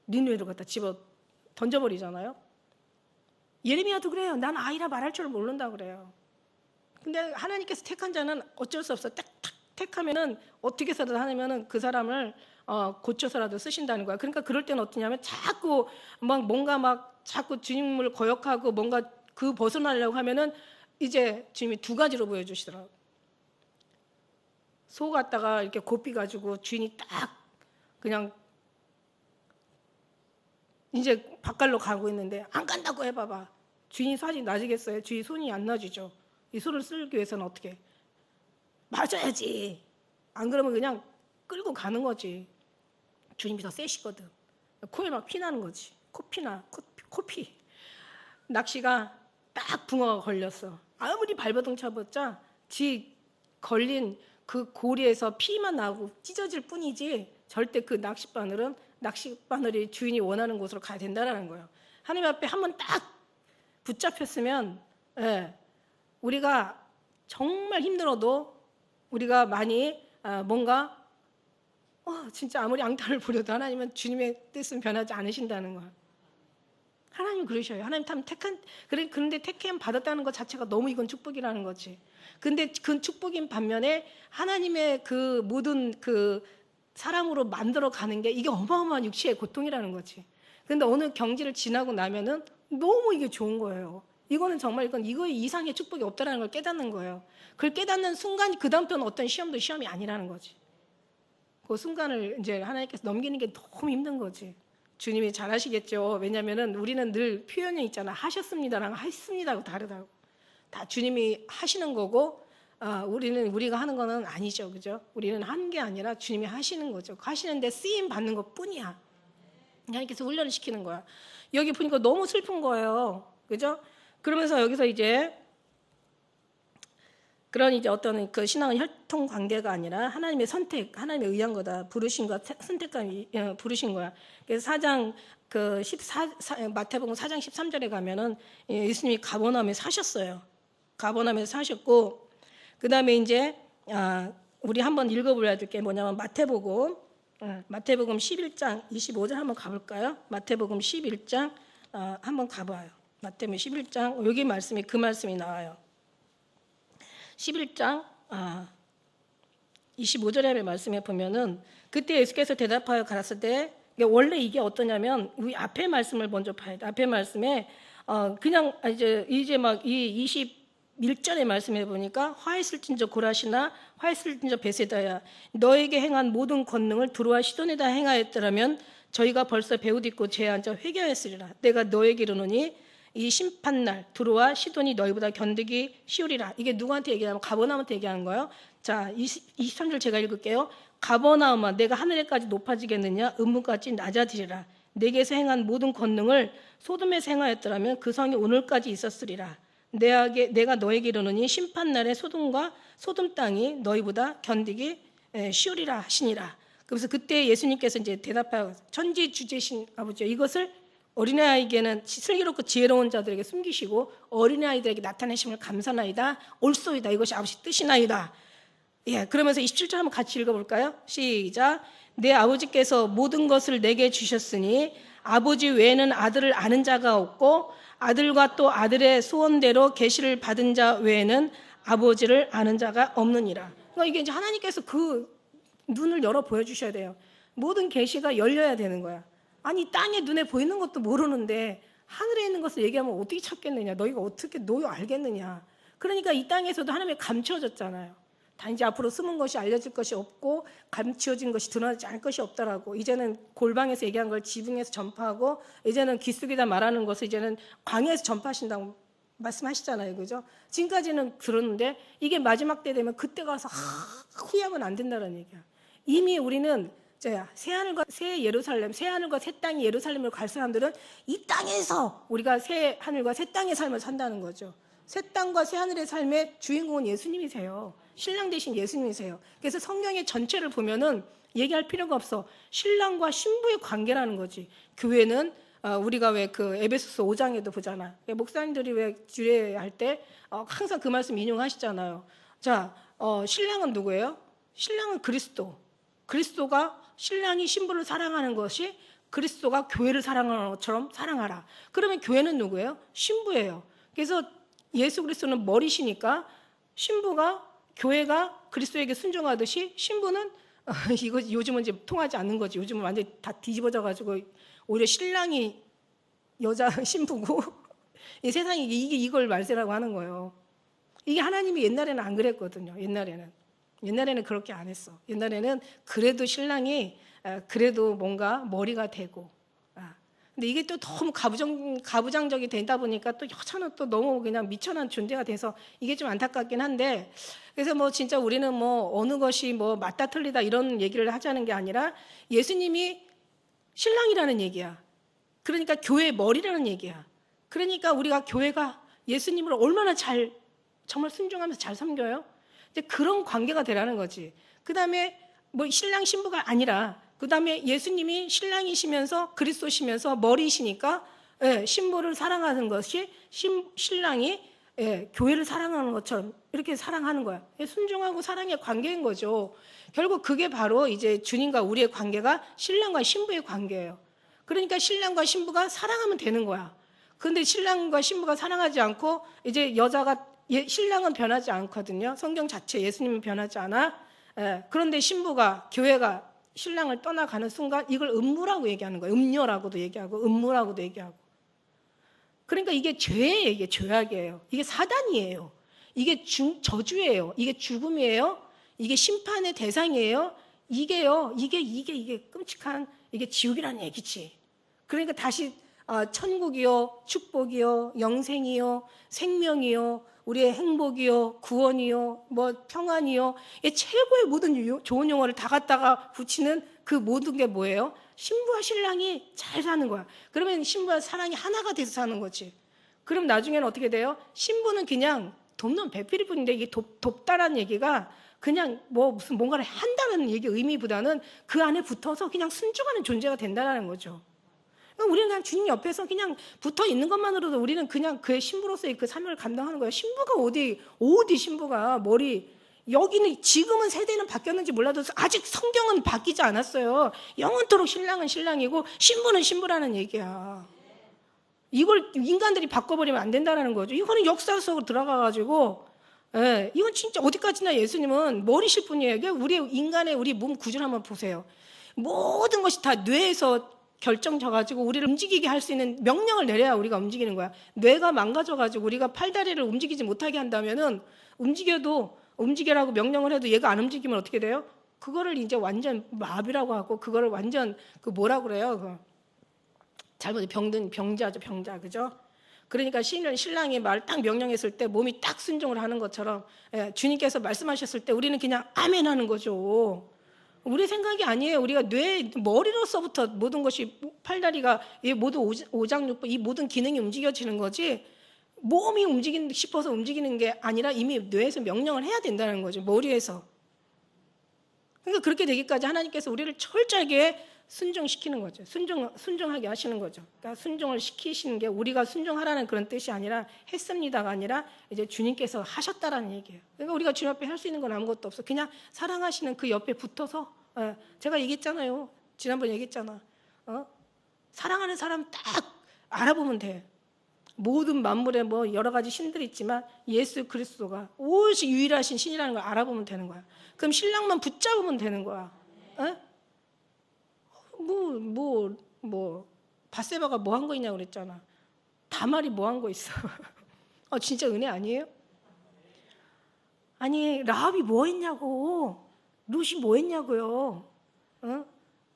니느웨로 갖다 집어 던져버리잖아요. 예레미야도 그래요. 난 아이라 말할 줄 모른다 그래요. 근데 하나님께서 택한 자는 어쩔 수 없어. 딱 택하면은 어떻게 해서든 하면은 그 사람을 고쳐서라도 쓰신다는 거야. 그러니까 그럴 때는 어떠냐면 자꾸 자꾸 주님을 거역하고 뭔가 그 벗어나려고 하면은 이제 주님이 두 가지로 보여주시더라고요. 소 갖다가 이렇게 고삐 가지고 주인이 딱 그냥 이제 바깥로 가고 있는데 안 간다고 해봐봐. 주인이 손이 놔지겠어요? 주인 손이 안 놔지죠. 이 손을 쓸기 위해서는 어떻게? 맞아야지. 안 그러면 그냥 끌고 가는 거지. 주님이 더 세시거든. 코에 막 피 나는 거지. 코피. 낚시가 딱 붕어가 걸렸어. 아무리 발버둥 쳐봤자 지 걸린 그 고리에서 피만 나고 찢어질 뿐이지 절대 그 낚싯바늘이 주인이 원하는 곳으로 가야 된다는 거예요. 하나님 앞에 한번 딱 붙잡혔으면 우리가 정말 힘들어도 우리가 많이 뭔가 진짜 아무리 앙탈을 부려도 하나님은 주님의 뜻은 변하지 않으신다는 거예요. 하나님 그러셔요. 하나님 그런데 택함 받았다는 것 자체가 너무 이건 축복이라는 거지. 근데 그 축복인 반면에 하나님의 그 모든 그 사람으로 만들어 가는 게 이게 어마어마한 육체의 고통이라는 거지. 근데 어느 경지를 지나고 나면은 너무 이게 좋은 거예요. 이거는 정말 이거 이상의 축복이 없다라는 걸 깨닫는 거예요. 그걸 깨닫는 순간 그 다음부터는 어떤 시험도 시험이 아니라는 거지. 그 순간을 이제 하나님께서 넘기는 게 너무 힘든 거지. 주님이 잘 하시겠죠. 왜냐면은 우리는 늘 표현이 있잖아. 하셨습니다랑 했습니다하고 다르다고. 다 주님이 하시는 거고 우리가 하는 거는 아니죠. 그죠? 우리는 하는 게 아니라 주님이 하시는 거죠. 하시는데 쓰임 받는 것 뿐이야. 하나님께서 훈련을 시키는 거야. 여기 보니까 너무 슬픈 거예요. 그죠? 그러면서 여기서 이제 그런 이제 어떤 그 신앙은 혈통 관계가 아니라 하나님의 선택, 하나님의 의한 거다. 부르신 거, 선택감이 부르신 거야. 그래서 4장 그 14 마태복음 4장 13절에 가면은 예수님이 가버나움에 사셨어요. 가버나움에 사셨고 그다음에 이제 우리 한번 읽어볼래야 될 게 뭐냐면 마태복음 11장 25절 한번 가볼까요? 마태복음 11장 한번 가봐요. 마태복음 11장 여기 말씀이 그 말씀이 나와요. 11장 25절의 말씀에 보면은 그때 예수께서 대답하여 가라사대 때 원래 이게 어떠냐면 우리 앞에 말씀을 먼저 봐야 돼. 앞에 말씀에 그냥 이제 막 이 21절의 말씀에 보니까 화했을진저 고라시나 화했을진저 베세다야 너에게 행한 모든 권능을 두로와 시돈에다 행하였더라면 저희가 벌써 배우딛고 죄에 앉아 회개하였으리라. 내가 너에게 이르노니 이 심판날 두로와 시돈이 너희보다 견디기 쉬우리라. 이게 누구한테 얘기하면 가버나움한테 얘기하는 거예요. 자 23절 제가 읽을게요. 가버나움아 내가 하늘에까지 높아지겠느냐 음부까지 낮아지리라. 내게서 행한 모든 권능을 소돔에서 행하였더라면 그 성이 오늘까지 있었으리라. 내가 너에게 이르노니 심판날에 소돔 땅이 너희보다 견디기 쉬우리라 하시니라. 그래서 그때 예수님께서 이제 대답하여 천지주제신 아버지여 이것을 어린아이에게는 슬기롭고 지혜로운 자들에게 숨기시고 어린아이들에게 나타내심을 감사나이다. 옳소이다. 이것이 아버지 뜻이나이다. 예, 그러면서 27절 한번 같이 읽어볼까요? 시작. 내 아버지께서 모든 것을 내게 주셨으니 아버지 외에는 아들을 아는 자가 없고 아들과 또 아들의 소원대로 계시를 받은 자 외에는 아버지를 아는 자가 없느니라. 그러니까 이게 이제 하나님께서 그 눈을 열어 보여주셔야 돼요. 모든 계시가 열려야 되는 거야. 아니 땅에 눈에 보이는 것도 모르는데 하늘에 있는 것을 얘기하면 어떻게 찾겠느냐. 너희가 어떻게 알겠느냐. 그러니까 이 땅에서도 하나님이 감추어졌잖아요. 단지 앞으로 숨은 것이 알려질 것이 없고 감추어진 것이 드러나지 않을 것이 없다라고. 이제는 골방에서 얘기한 걸 지붕에서 전파하고 이제는 귀 속에다 말하는 것을 이제는 광야에서 전파하신다고 말씀하시잖아요. 그죠? 지금까지는 들었는데 이게 마지막 때 되면 그때 가서 후회하면 안 된다는 얘기야. 이미 우리는 새하늘과 새 예루살렘, 새하늘과 새 땅이 예루살렘으로 갈 사람들은 이 땅에서 우리가 새 하늘과 새 땅의 삶을 산다는 거죠. 새 땅과 새 하늘의 삶의 주인공은 예수님이세요. 신랑 되신 예수님이세요. 그래서 성경의 전체를 보면은 얘기할 필요가 없어. 신랑과 신부의 관계라는 거지. 교회는 우리가 왜 그 에베소서 5장에도 보잖아. 목사님들이 왜 주례할 때 항상 그 말씀 인용하시잖아요. 자, 신랑은 누구예요? 신랑은 그리스도. 그리스도가 신랑이 신부를 사랑하는 것이 그리스도가 교회를 사랑하는 것처럼 사랑하라. 그러면 교회는 누구예요? 신부예요. 그래서 예수 그리스도는 머리시니까 신부가 교회가 그리스도에게 순종하듯이 신부는 이거 요즘은 이제 통하지 않는 거지. 요즘은 완전히 다 뒤집어져 가지고 오히려 신랑이 여자 신부고 이 세상이 이걸 말세라고 하는 거예요. 이게 하나님이 옛날에는 안 그랬거든요. 옛날에는 그렇게 안 했어. 옛날에는 그래도 신랑이 그래도 뭔가 머리가 되고. 근데 이게 또 너무 가부장적이 되다 보니까 또 여자는 또 너무 그냥 미천한 존재가 돼서 이게 좀 안타깝긴 한데, 그래서 뭐 진짜 우리는 뭐 어느 것이 뭐 맞다 틀리다 이런 얘기를 하자는 게 아니라 예수님이 신랑이라는 얘기야. 그러니까 교회의 머리라는 얘기야. 그러니까 우리가 교회가 예수님을 얼마나 정말 순종하면서 잘 섬겨요. 이제 그런 관계가 되라는 거지. 그 다음에 뭐 신랑 신부가 아니라 그 다음에 예수님이 신랑이시면서 그리스도시면서 머리이시니까 신부를 사랑하는 것이 신랑이 교회를 사랑하는 것처럼 이렇게 사랑하는 거야. 순종하고 사랑의 관계인 거죠. 결국 그게 바로 이제 주님과 우리의 관계가 신랑과 신부의 관계예요. 그러니까 신랑과 신부가 사랑하면 되는 거야. 그런데 신랑과 신부가 사랑하지 않고 이제 여자가 신랑은 변하지 않거든요. 성경 자체 예수님은 변하지 않아. 그런데 신부가 교회가 신랑을 떠나가는 순간 이걸 음모라고 얘기하는 거예요. 음녀라고도 얘기하고 음모라고도 얘기하고. 그러니까 이게 죄예요. 이게 죄악이에요. 이게 사단이에요. 이게 저주예요. 이게 죽음이에요. 이게 심판의 대상이에요. 이게요. 이게 끔찍한 이게 지옥이라는 얘기지. 그러니까 다시 천국이요, 축복이요, 영생이요, 생명이요, 우리의 행복이요, 구원이요, 뭐 평안이요, 이 최고의 모든 좋은 용어를 다 갖다가 붙이는 그 모든 게 뭐예요? 신부와 신랑이 잘 사는 거야. 그러면 신부와 사랑이 하나가 돼서 사는 거지. 그럼 나중에는 어떻게 돼요? 신부는 그냥 돕는 배필일 뿐인데, 이게 돕다라는 얘기가 그냥 뭐 무슨 뭔가를 한다는 얘기 의미보다는 그 안에 붙어서 그냥 순종하는 존재가 된다는 거죠. 그러니까 우리는 그냥 주님 옆에서 그냥 붙어 있는 것만으로도 우리는 그냥 그의 신부로서의 그 사명을 감당하는 거예요. 신부가 어디 신부가 여기는 지금은 세대는 바뀌었는지 몰라도 아직 성경은 바뀌지 않았어요. 영원토록 신랑은 신랑이고 신부는 신부라는 얘기야. 이걸 인간들이 바꿔버리면 안 된다는 거죠. 이거는 역사 속으로 들어가가지고, 이건 진짜 어디까지나 예수님은 머리실 뿐이에요. 우리 인간의 우리 몸 구조를 한번 보세요. 모든 것이 다 뇌에서 결정져가지고 우리를 움직이게 할 수 있는 명령을 내려야 우리가 움직이는 거야. 뇌가 망가져가지고 우리가 팔다리를 움직이지 못하게 한다면은 움직여라고 명령을 해도 얘가 안 움직이면 어떻게 돼요? 그거를 이제 완전 마비라고 하고, 그거를 완전 뭐라 그래요? 잘못 병자죠, 병자, 그죠? 그러니까 신랑이 말 딱 명령했을 때 몸이 딱 순종을 하는 것처럼, 주님께서 말씀하셨을 때 우리는 그냥 아멘 하는 거죠. 우리 생각이 아니에요. 우리가 머리로서부터 모든 것이, 팔다리가 모두 오장육부, 이 모든 기능이 움직여지는 거지, 몸이 움직이는 싶어서 움직이는 게 아니라 이미 뇌에서 명령을 해야 된다는 거죠. 머리에서. 그러니까 그렇게 되기까지 하나님께서 우리를 철저하게 순종시키는 거죠. 순종하게 하시는 거죠. 그러니까 순종을 시키시는 게 우리가 순종하라는 그런 뜻이 아니라 했습니다가 아니라 이제 주님께서 하셨다라는 얘기예요. 그러니까 우리가 주님 앞에 할 수 있는 건 아무것도 없어. 그냥 사랑하시는 그 옆에 붙어서, 제가 얘기했잖아요. 지난번에 얘기했잖아. 사랑하는 사람 딱 알아보면 돼. 모든 만물에 뭐 여러 가지 신들이 있지만 예수 그리스도가 오직 유일하신 신이라는 걸 알아보면 되는 거야. 그럼 신랑만 붙잡으면 되는 거야. 바세바가 뭐 한 거 있냐고 그랬잖아. 다말이 뭐 한 거 있어. 진짜 은혜 아니에요? 아니, 라합이 뭐 했냐고. 룻이 뭐 했냐고요.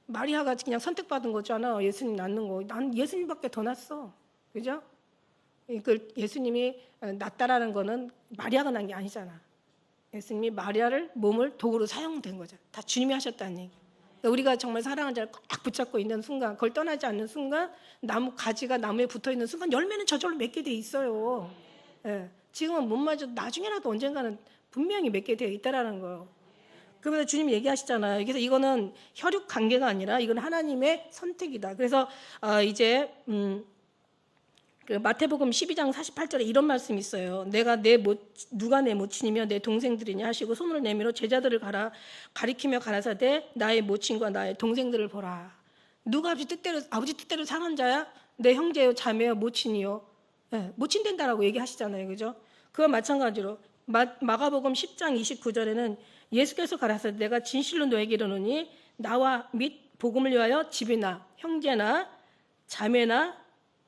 마리아가 그냥 선택받은 거잖아. 예수님 낳는 거. 난 예수님밖에 더 낫어. 그죠? 예수님이 낳다라는 거는 마리아가 난 게 아니잖아. 예수님이 마리아를 몸을 도구로 사용된 거죠. 다 주님이 하셨다는 얘기. 우리가 정말 사랑하는 자를 꽉 붙잡고 있는 순간, 그걸 떠나지 않는 순간, 가지가 나무에 붙어 있는 순간 열매는 저절로 맺게 돼 있어요. 지금은 못 맞아도 나중에라도 언젠가는 분명히 맺게 되어 있다라는 거예요. 그러면서 주님 얘기하시잖아요. 그래서 이거는 혈육 관계가 아니라 이건 하나님의 선택이다. 그래서 이제 그 마태복음 12장 48절에 이런 말씀이 있어요. 누가 내 모친이며 내 동생들이냐 하시고 손을 내밀어 제자들을 가리키며 가라사대 나의 모친과 나의 동생들을 보라. 누가 아버지 뜻대로 사는 자야? 내 형제요, 자매요, 모친이요. 모친 된다라고 얘기하시잖아요. 그죠? 그와 마찬가지로 마가복음 10장 29절에는 예수께서 가라사대 내가 진실로 너에게 이르노니 나와 및 복음을 위하여 집이나 형제나 자매나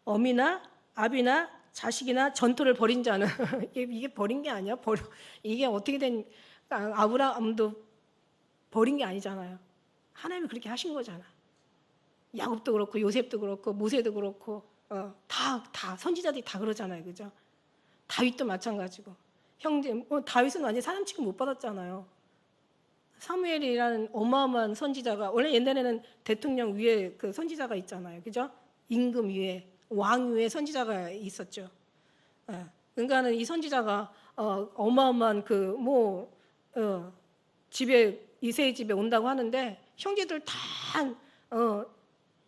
어미나 아비나 자식이나 전토를 벌인 자는 이게 버린 게 아니야. 이게 어떻게 된, 아브라함도 버린 게 아니잖아요. 하나님이 그렇게 하신 거잖아. 야곱도 그렇고 요셉도 그렇고 모세도 그렇고 다 선지자들이 다 그러잖아요. 그죠? 다윗도 마찬가지고. 다윗은 완전히 사람 취급 못 받았잖아요. 사무엘이라는 어마어마한 선지자가, 원래 옛날에는 대통령 위에 그 선지자가 있잖아요. 그죠? 임금 위에, 왕 위에 선지자가 있었죠. 그러니까는 이 선지자가 어마어마한 이새의 집에 온다고 하는데 형제들 다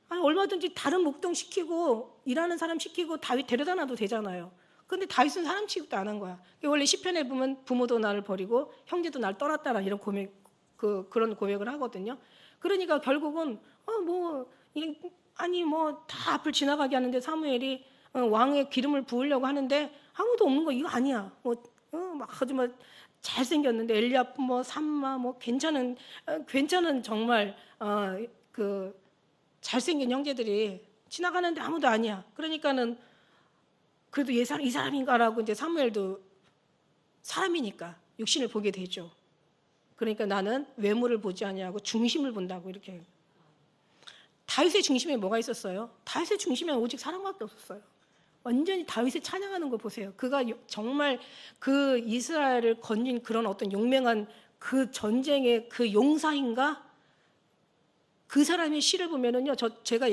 얼마든지 다른 목동 시키고 일하는 사람 시키고 다윗 데려다 놔도 되잖아요. 근데 다윗은 사람 취급도 안 한 거야. 원래 시편에 보면 부모도 나를 버리고 형제도 나를 떠났다라 이런 그런 고백을 하거든요. 그러니까 결국은 다 앞을 지나가게 하는데 사무엘이 왕의 기름을 부으려고 하는데 아무도 없는 거. 이거 아니야. 아주 잘생겼는데 엘리압 삼마 괜찮은 정말 그 잘생긴 형제들이 지나가는데 아무도 아니야. 그러니까는 그래도 이 사람인가라고 이제 사무엘도 사람이니까 육신을 보게 되죠. 그러니까 나는 외모를 보지 아니하고 중심을 본다고 이렇게. 다윗의 중심에 뭐가 있었어요? 다윗의 중심에 오직 사랑밖에 없었어요. 완전히 다윗을 찬양하는 거 보세요. 그가 정말 그 이스라엘을 건진 그런 어떤 용맹한 그 전쟁의 그 용사인가? 그 사람의 시를 보면은요, 제가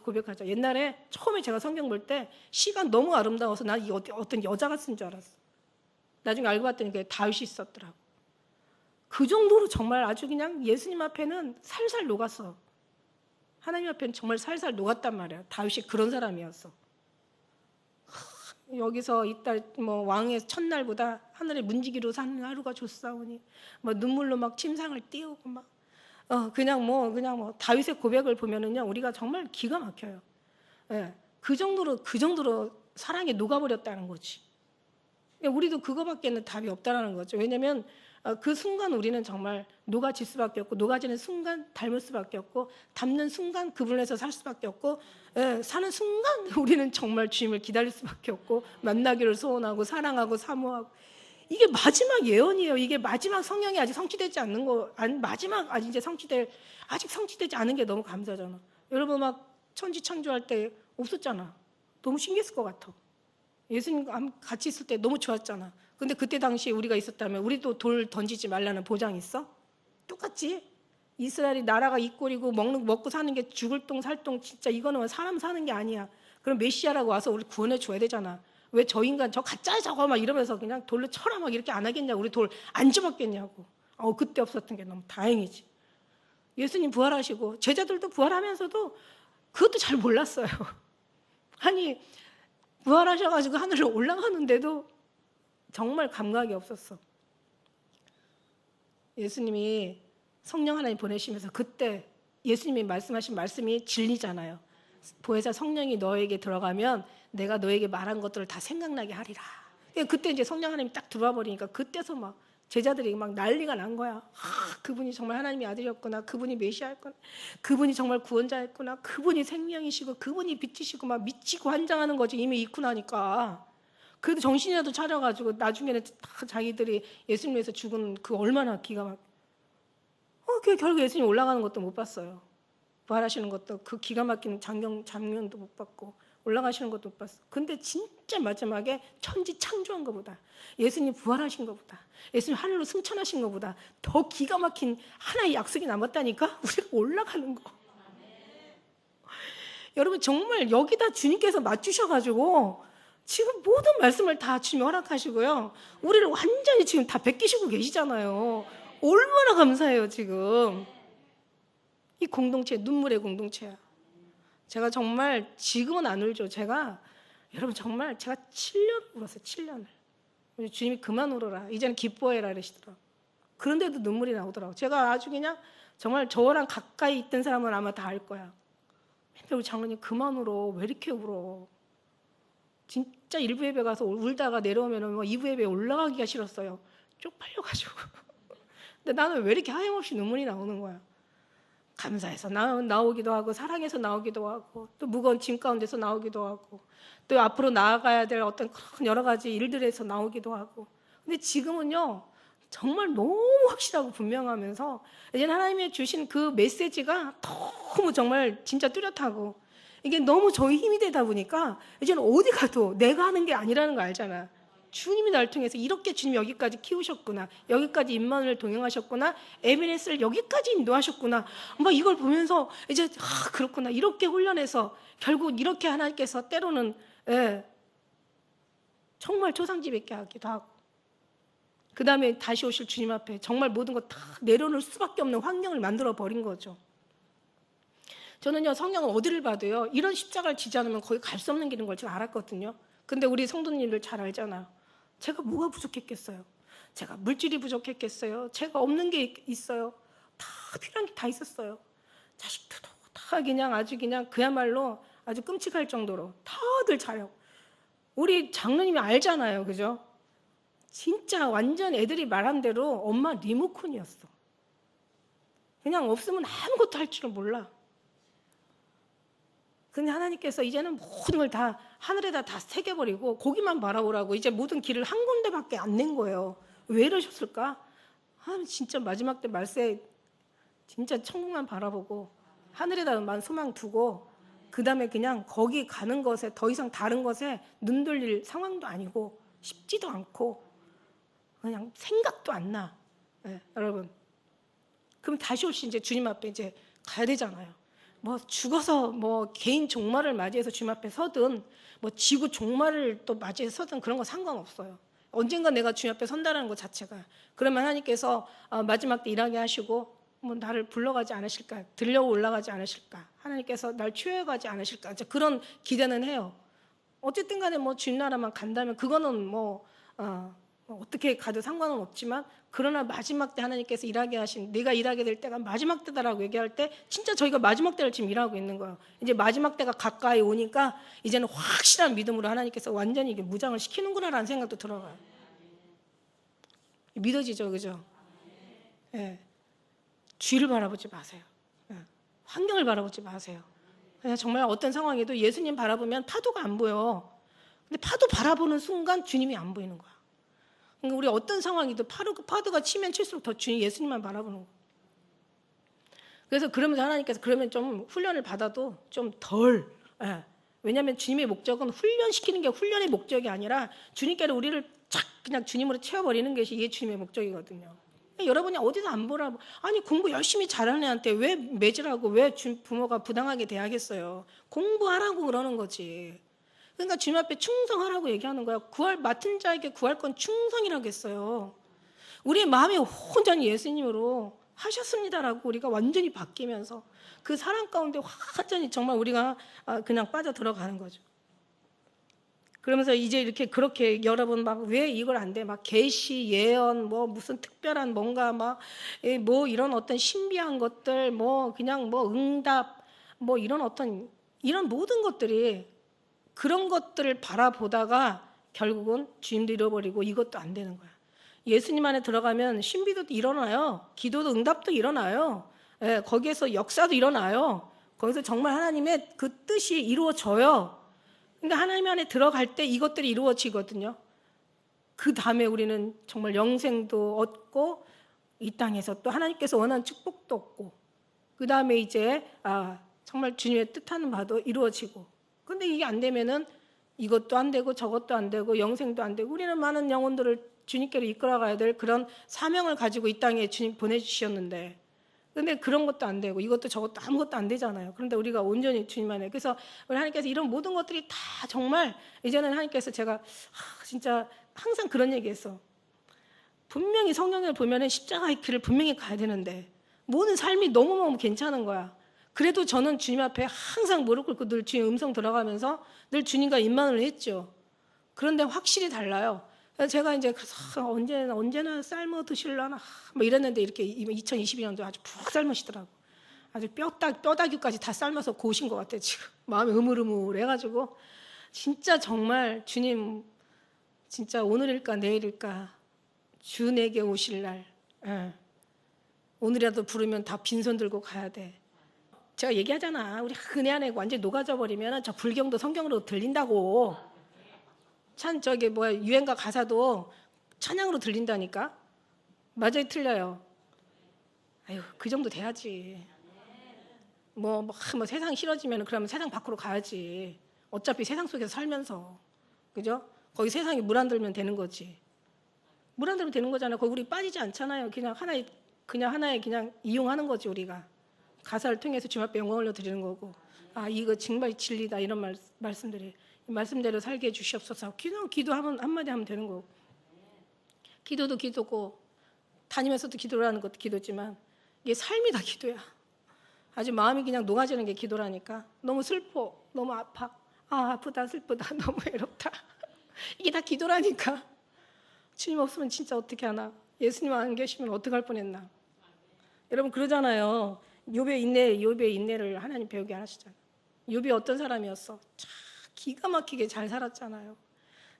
고백하죠. 옛날에 처음에 제가 성경 볼 때 시가 너무 아름다워서 난 어떤 여자가 쓴 줄 알았어. 나중에 알고 봤더니 그게 다윗이 썼더라고. 그 정도로 정말 아주 그냥 예수님 앞에는 살살 녹았어. 하나님 앞에는 정말 살살 녹았단 말이야. 다윗이 그런 사람이었어. 여기서 이따 뭐 왕의 첫날보다 하늘의 문지기로 사는 하루가 좋사오니 뭐 눈물로 막 침상을 띄우고 막 그냥 뭐 다윗의 고백을 보면은요, 우리가 정말 기가 막혀요. 예, 그 정도로 사랑에 녹아버렸다는 거지. 우리도 그거밖에는 답이 없다라는 거죠. 왜냐하면 그 순간 우리는 정말 녹아질 수밖에 없고, 녹아지는 순간 닮을 수밖에 없고, 닮는 순간 그분에서 살 수밖에 없고, 사는 순간 우리는 정말 주님을 기다릴 수밖에 없고, 만나기를 소원하고 사랑하고 사모하고. 이게 마지막 예언이에요. 이게 마지막 성령이 아직 성취되지 않는 거, 아직 성취되지 않은 게 너무 감사하잖아. 여러분 막 천지 창조할 때 없었잖아. 너무 신기했을 것 같아. 예수님 같이 있을 때 너무 좋았잖아. 근데 그때 당시에 우리가 있었다면 우리도 돌 던지지 말라는 보장 있어? 똑같지? 이스라엘이 나라가 이 꼴이고 먹고 사는 게 죽을 똥 살 똥, 진짜 이거는 사람 사는 게 아니야. 그럼 메시아라고 와서 우리 구원해 줘야 되잖아. 왜 저 인간 저 가짜야 저거 막 이러면서 그냥 돌로 쳐라 막 이렇게 안 하겠냐고. 우리 돌 안 줘봤겠냐고. 그때 없었던 게 너무 다행이지. 예수님 부활하시고 제자들도 부활하면서도 그것도 잘 몰랐어요. 아니 부활하셔가지고 하늘로 올라가는데도 정말 감각이 없었어. 예수님이 성령 하나님 보내시면서 그때 예수님이 말씀하신 말씀이 진리잖아요. 보혜사 성령이 너에게 들어가면 내가 너에게 말한 것들을 다 생각나게 하리라. 그때 이제 성령 하나님이 딱 들어와 버리니까 그때서 막 제자들이 막 난리가 난 거야. 그분이 정말 하나님의 아들이었구나. 그분이 메시아였구나. 그분이 정말 구원자였구나. 그분이 생명이시고 그분이 빛이시고 막 미치고 환장하는 거지. 이미 잊고 나니까. 그래도 정신이라도 차려가지고 나중에는 다 자기들이 예수님 위해서 죽은 그 얼마나 기가 막. 결국 예수님 올라가는 것도 못 봤어요. 부활하시는 것도 그 기가 막힌 장면도 못 봤고 올라가시는 것도 못 봤어. 근데 진짜 마지막에 천지 창조한 것보다 예수님 부활하신 것보다 예수님 하늘로 승천하신 것보다 더 기가 막힌 하나의 약속이 남았다니까. 우리가 올라가는 거. 여러분 정말 여기다 주님께서 맞추셔가지고 지금 모든 말씀을 다 주님이 허락하시고요. 우리를 완전히 지금 다 베끼시고 계시잖아요. 얼마나 감사해요 지금. 이 공동체 눈물의 공동체야. 제가 정말 지금은 안 울죠. 여러분 정말 제가 7년 울었어요. 7년을. 주님이 그만 울어라. 이제는 기뻐해라 이러시더라고요. 그런데도 눈물이 나오더라고요. 제가 아주 그냥 정말 저랑 가까이 있던 사람은 아마 다 알 거야. 맨날 우리 장로님 그만 울어. 왜 이렇게 울어. 진짜 1부 예배 가서 울다가 내려오면 2부 예배에 올라가기가 싫었어요. 쪽팔려가지고. 근데 나는 왜 이렇게 하염없이 눈물이 나오는 거야. 감사해서 나오기도 하고 사랑해서 나오기도 하고 또 무거운 짐 가운데서 나오기도 하고 또 앞으로 나아가야 될 어떤 큰 여러 가지 일들에서 나오기도 하고. 근데 지금은요 정말 너무 확실하고 분명하면서 이제 하나님이 주신 그 메시지가 너무 정말 진짜 뚜렷하고 이게 너무 저희 힘이 되다 보니까 이제는 어디 가도 내가 하는 게 아니라는 거 알잖아. 주님이 날 통해서 이렇게 주님 여기까지 키우셨구나. 여기까지 임마누엘 동행하셨구나. 에베네스를 여기까지 인도하셨구나. 막 이걸 보면서 이제 그렇구나. 이렇게 훈련해서 결국 이렇게 하나님께서 때로는 정말 초상집에게 하기도 하고 그 다음에 다시 오실 주님 앞에 정말 모든 것 다 내려놓을 수밖에 없는 환경을 만들어 버린 거죠. 저는요 성경을 어디를 봐도요 이런 십자가를 지지 않으면 거기 갈 수 없는 길인 걸 제가 알았거든요. 근데 우리 성도님들 잘 알잖아요. 제가 뭐가 부족했겠어요? 제가 물질이 부족했겠어요? 제가 없는 게 있어요? 다 필요한 게 다 있었어요. 자식들도 다 그냥 아주 그냥 그야말로 아주 끔찍할 정도로 다들 잘하고 우리 장로님이 알잖아요. 그죠? 진짜 완전 애들이 말한 대로 엄마 리모컨이었어. 그냥 없으면 아무것도 할 줄은 몰라. 근데 하나님께서 이제는 모든 걸 다 하늘에다 다 새겨버리고 거기만 바라보라고 이제 모든 길을 한 군데밖에 안 낸 거예요. 왜 이러셨을까? 하나님 진짜 마지막 때 말세 진짜 천국만 바라보고 하늘에다만 소망 두고 그 다음에 그냥 거기 가는 것에 더 이상 다른 것에 눈 돌릴 상황도 아니고 쉽지도 않고 그냥 생각도 안 나. 네, 여러분. 그럼 다시 오신 이제 주님 앞에 이제 가야 되잖아요. 뭐 죽어서 뭐 개인 종말을 맞이해서 주님 앞에 서든 뭐 지구 종말을 또 맞이해서 서든 그런 거 상관없어요. 언젠가 내가 주님 앞에 선다라는 것 자체가. 그러면 하나님께서 마지막 때 일하게 하시고 뭐 나를 불러가지 않으실까, 들려 올라가지 않으실까, 하나님께서 날 취해가지 않으실까, 이제 그런 기대는 해요. 어쨌든 간에 뭐 주님 나라만 간다면 그거는 어떻게 가도 상관은 없지만, 그러나 마지막 때 하나님께서 일하게 하신, 내가 일하게 될 때가 마지막 때다라고 얘기할 때 진짜 저희가 마지막 때를 지금 일하고 있는 거예요. 이제 마지막 때가 가까이 오니까 이제는 확실한 믿음으로 하나님께서 완전히 이게 무장을 시키는구나라는 생각도 들어요. 믿어지죠, 그죠? 예. 주위를 바라보지 마세요. 예. 환경을 바라보지 마세요. 그냥 정말 어떤 상황에도 예수님 바라보면 파도가 안 보여. 근데 파도 바라보는 순간 주님이 안 보이는 거야. 그러니까 우리 어떤 상황이든 파도가 치면 칠수록 더 주님 예수님만 바라보는 거야. 그래서 그러면서 하나님께서 그러면 좀 훈련을 받아도 좀 덜. 예. 왜냐하면 주님의 목적은 훈련시키는 게 훈련의 목적이 아니라 주님께로 우리를 착 그냥 주님으로 채워버리는 것이 이게 주님의 목적이거든요. 여러분이 어디서 안 보라고, 아니 공부 열심히 잘하는 애한테 왜 매질하고 왜 부모가 부당하게 대하겠어요. 공부하라고 그러는 거지. 그러니까 주님 앞에 충성하라고 얘기하는 거야. 맡은 자에게 구할 건 충성이라고 했어요. 우리의 마음이 온전히 예수님으로 하셨습니다라고 우리가 완전히 바뀌면서 그 사랑 가운데 완전히 정말 우리가 그냥 빠져 들어가는 거죠. 그러면서 이제 이렇게 그렇게 여러분 막 왜 이걸 안 돼? 막 계시, 예언, 뭐 무슨 특별한 뭔가 막 뭐 이런 어떤 신비한 것들, 뭐 그냥 뭐 응답, 뭐 이런 어떤 이런 모든 것들이 그런 것들을 바라보다가 결국은 주님도 잃어버리고 이것도 안 되는 거야. 예수님 안에 들어가면 신비도 일어나요. 기도도 응답도 일어나요. 예, 거기에서 역사도 일어나요. 거기서 정말 하나님의 그 뜻이 이루어져요. 그러니까 하나님 안에 들어갈 때 이것들이 이루어지거든요. 그 다음에 우리는 정말 영생도 얻고 이 땅에서 또 하나님께서 원하는 축복도 얻고 그 다음에 이제 정말 주님의 뜻하는 바도 이루어지고. 근데 이게 안 되면은 이것도 안 되고 저것도 안 되고 영생도 안 되고. 우리는 많은 영혼들을 주님께로 이끌어가야 될 그런 사명을 가지고 이 땅에 주님 보내주셨는데, 근데 그런 것도 안 되고 이것도 저것도 아무것도 안 되잖아요. 그런데 우리가 온전히 주님 안에, 그래서 우리 하나님께서 이런 모든 것들이 다 정말 이제는 하나님께서 제가 진짜 항상 그런 얘기했어. 분명히 성경을 보면은 십자가의 길을 분명히 가야 되는데 모든 삶이 너무너무 괜찮은 거야. 그래도 저는 주님 앞에 항상 무릎 꿇고 늘 주님 음성 들어가면서 늘 주님과 임만을 했죠. 그런데 확실히 달라요. 제가 이제 언제나 삶아 드실라나 뭐 이랬는데 이렇게 2022년도 아주 푹 삶으시더라고. 아주 뼈다귀까지 다 삶아서 고우신 것 같아 지금. 마음이 으물으물해가지고 진짜 정말 주님 진짜 오늘일까 내일일까 주 내게 오실 날. 오늘이라도 부르면 다 빈손 들고 가야 돼. 제가 얘기하잖아. 우리 은혜 안에 완전히 녹아져 버리면 저 불경도 성경으로 들린다고. 유행가 가사도 찬양으로 들린다니까. 맞아요, 틀려요? 아유, 그 정도 돼야지. 뭐 세상 싫어지면 그러면 세상 밖으로 가야지. 어차피 세상 속에서 살면서, 그죠? 거기 세상에 물 안 들면 되는 거지. 물 안 들면 되는 거잖아요. 거기 우리 빠지지 않잖아요. 그냥 하나의 그냥 이용하는 거지 우리가. 가사를 통해서 주님 앞에 영광 올려드리는 거고, 이거 정말 진리다 이런 말씀들이 말씀대로 살게 해주시옵소서. 기도하면 한마디 하면 되는 거고, 기도도 기도고 다니면서도 기도를 하는 것도 기도지만 이게 삶이 다 기도야. 아주 마음이 그냥 녹아지는 게 기도라니까. 너무 슬퍼, 너무 아파, 아프다 슬프다 너무 외롭다 이게 다 기도라니까. 주님 없으면 진짜 어떻게 하나. 예수님 안 계시면 어떡할 뻔했나. 여러분 그러잖아요. 욥의 인내를 하나님 배우게 하시잖아요. 욥이 어떤 사람이었어? 참 기가 막히게 잘 살았잖아요.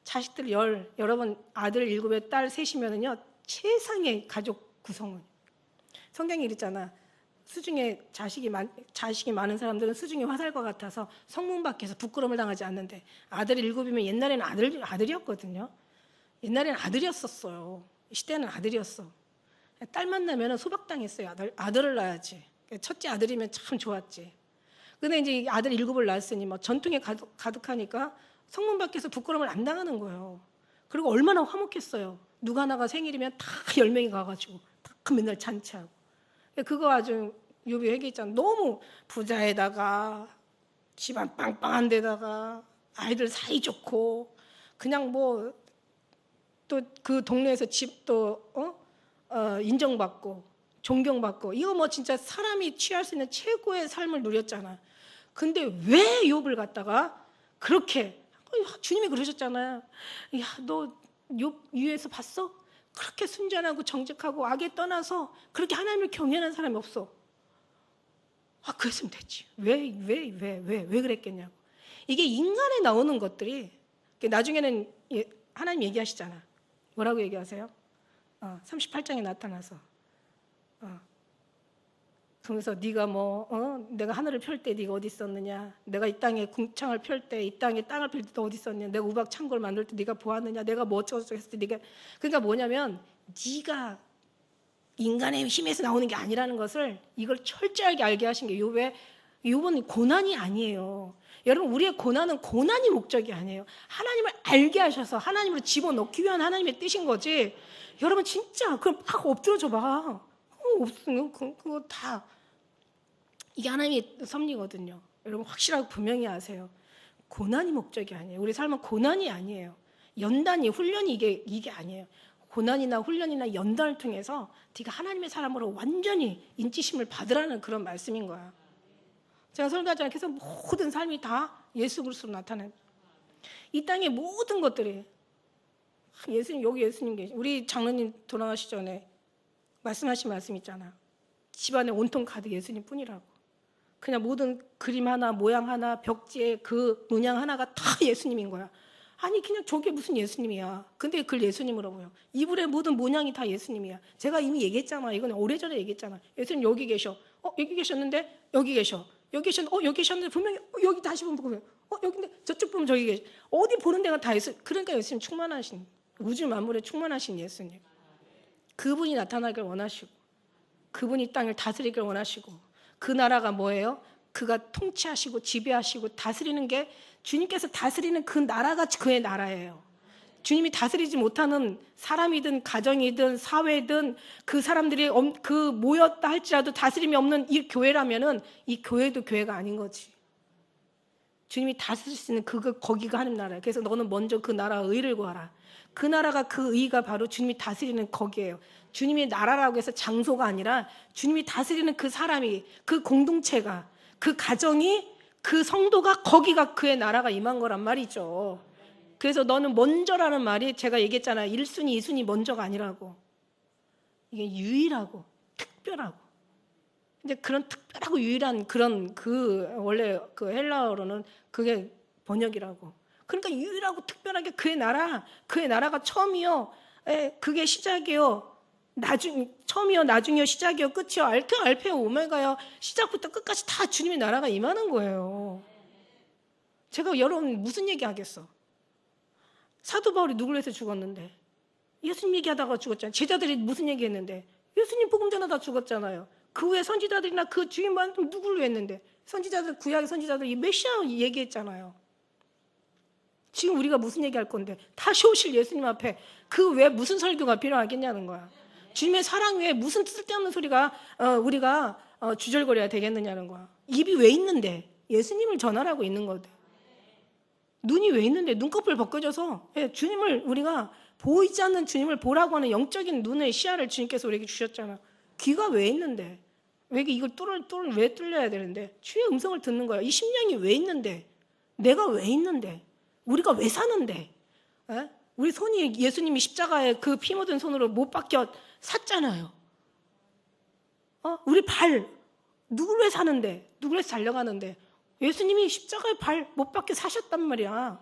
자식들 여러분 아들 7에 딸 3이면은요 최상의 가족 구성원. 성경이 이랬잖아. 수중에 자식이 많은 사람들은 수중에 화살과 같아서 성문 밖에서 부끄러움을 당하지 않는데, 아들이 7이면 옛날에는 아들이었거든요. 옛날에는 아들이었었어요. 이 시대는 아들이었어. 딸 만나면 소박당했어요. 아들을 낳아야지. 첫째 아들이면 참 좋았지. 근데 이제 아들 7을 낳았으니 뭐 전통에 가득하니까 성문 밖에서 부끄러움을 안 당하는 거예요. 그리고 얼마나 화목했어요. 누가 하나가 생일이면 다 10명이 가가지고 다 맨날 잔치하고. 그거 아주 욥이 회개했잖아. 너무 부자에다가 집안 빵빵한 데다가 아이들 사이 좋고 그냥 뭐 또 그 동네에서 집도 인정받고 존경받고 이거 뭐 진짜 사람이 취할 수 있는 최고의 삶을 누렸잖아. 근데 왜 욥을 갖다가 그렇게 주님이 그러셨잖아요. 야, 너 욥 위에서 봤어? 그렇게 순전하고 정직하고 악에 떠나서 그렇게 하나님을 경외하는 사람이 없어. 그랬으면 됐지. 왜 그랬겠냐고. 이게 인간에 나오는 것들이 나중에는 하나님 얘기하시잖아. 뭐라고 얘기하세요? 38장에 나타나서 그러면서 네가 내가 하늘을 펼 때 네가 어디 있었느냐? 내가 이 땅에 궁창을 펼 때 이 땅에 땅을 펼 때 너 어디 있었느냐? 내가 우박 창고를 만들 때 네가 보았느냐? 내가 뭐 어쩌고 했을 때 네가 그러니까 뭐냐면 네가 인간의 힘에서 나오는 게 아니라는 것을 이걸 철저하게 알게 하신 게 욥은 고난이 아니에요. 여러분 우리의 고난은 고난이 목적이 아니에요. 하나님을 알게 하셔서 하나님으로 집어넣기 위한 하나님의 뜻인 거지. 여러분 진짜 그럼 막 엎드려져 봐. 없으면 그거 다 이게 하나님의 섭리거든요. 여러분 확실하고 분명히 아세요. 고난이 목적이 아니에요. 우리 삶은 고난이 아니에요. 연단이 훈련이 이게 아니에요. 고난이나 훈련이나 연단을 통해서 네가 하나님의 사람으로 완전히 인치심을 받으라는 그런 말씀인 거야. 제가 설교하지 않게 해서 모든 삶이 다 예수 그리스도로 나타나요. 이 땅의 모든 것들이 예수님 여기 예수님 계시. 우리 장로님 돌아가시기 전에 말씀하신 말씀 있잖아. 집안에 온통 가득 예수님 뿐이라고. 그냥 모든 그림 하나 모양 하나 벽지에 그 문양 하나가 다 예수님인 거야. 아니 그냥 저게 무슨 예수님이야. 근데 그걸 예수님으로 보여. 이불의 모든 모양이 다 예수님이야. 제가 이미 얘기했잖아. 이건 오래전에 얘기했잖아. 예수님 여기 계셔. 여기 계셨는데 여기 계셔. 여기 계셨는데 여기 계셨는데 분명히 여기 다시 보면 여기인데 저쪽 보면 저기 계셔. 어디 보는 데가 다 예수. 그러니까 예수님 충만하신 우주 만물에 충만하신 예수님. 그분이 나타나길 원하시고 그분이 땅을 다스리길 원하시고 그 나라가 뭐예요? 그가 통치하시고 지배하시고 다스리는 게 주님께서 다스리는 그 나라가 그의 나라예요. 주님이 다스리지 못하는 사람이든 가정이든 사회든 그 사람들이 그 모였다 할지라도 다스림이 없는 이 교회라면은 이 교회도 교회가 아닌 거지. 주님이 다스릴 수 있는 거기가 하는 나라예요. 그래서 너는 먼저 그 나라의 의를 구하라. 그 나라가 그 의가 바로 주님이 다스리는 거기예요. 주님의 나라라고 해서 장소가 아니라 주님이 다스리는 그 사람이 그 공동체가 그 가정이 그 성도가 거기가 그의 나라가 임한 거란 말이죠. 그래서 너는 먼저라는 말이 제가 얘기했잖아요. 1순위, 2순위 먼저가 아니라고. 이게 유일하고 특별하고. 이제 그런 특별하고 유일한 그런 원래 그 헬라어로는 그게 번역이라고. 그러니까 유일하고 특별하게 그의 나라가 처음이요. 그게 시작이요. 처음이요, 나중이요, 시작이요, 끝이요, 알페요, 오메가요. 시작부터 끝까지 다 주님의 나라가 임하는 거예요. 제가 여러분 무슨 얘기 하겠어? 사도 바울이 누구를 위해서 죽었는데? 예수님 얘기하다가 죽었잖아요. 제자들이 무슨 얘기했는데? 예수님 복음 전하다 죽었잖아요. 그 후에 선지자들이나 그 주인만 누구를 했는데? 선지자들, 구약의 선지자들 이 메시아 얘기했잖아요. 지금 우리가 무슨 얘기할 건데? 다시 오실 예수님 앞에 그 외에 무슨 설교가 필요하겠냐는 거야. 주님의 사랑 외에 무슨 쓸데없는 소리가 우리가 주절거려야 되겠느냐는 거야. 입이 왜 있는데? 예수님을 전하라고 있는 거대. 눈이 왜 있는데? 눈꺼풀 벗겨져서 주님을 우리가 보이지 않는 주님을 보라고 하는 영적인 눈의 시야를 주님께서 우리에게 주셨잖아. 귀가 왜 있는데? 왜 이걸 왜 뚫려야 되는데? 주의 음성을 듣는 거야. 이 심령이 왜 있는데? 내가 왜 있는데? 우리가 왜 사는데? 우리 손이 예수님이 십자가에 그 피 묻은 손으로 못 박혀 샀잖아요. 우리 발 누구를 위해 사는데? 누구를 위해서 달려가는데? 예수님이 십자가에 발 못 박혀 사셨단 말이야.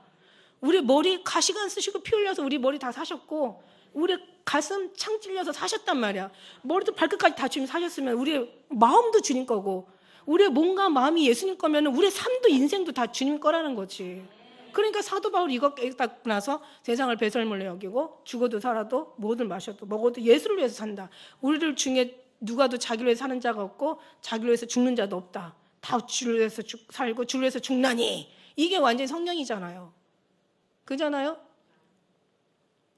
우리 머리 가시관 쓰시고 피 흘려서 우리 머리 다 사셨고 우리 가슴 창 찔려서 사셨단 말이야. 머리도 발끝까지 다 주님 사셨으면 우리 마음도 주님 거고 우리의 몸과 마음이 예수님 거면 우리의 삶도 인생도 다 주님 거라는 거지. 그러니까 사도 바울이 이거 깨닫고 나서 세상을 배설물로 여기고 죽어도 살아도 뭐든 마셔도 먹어도 예수를 위해서 산다. 우리들 중에 누가도 자기를 위해서 사는 자가 없고 자기를 위해서 죽는 자도 없다. 다 주를 위해서 살고 주를 위해서 죽나니. 이게 완전히 성령이잖아요. 그잖아요?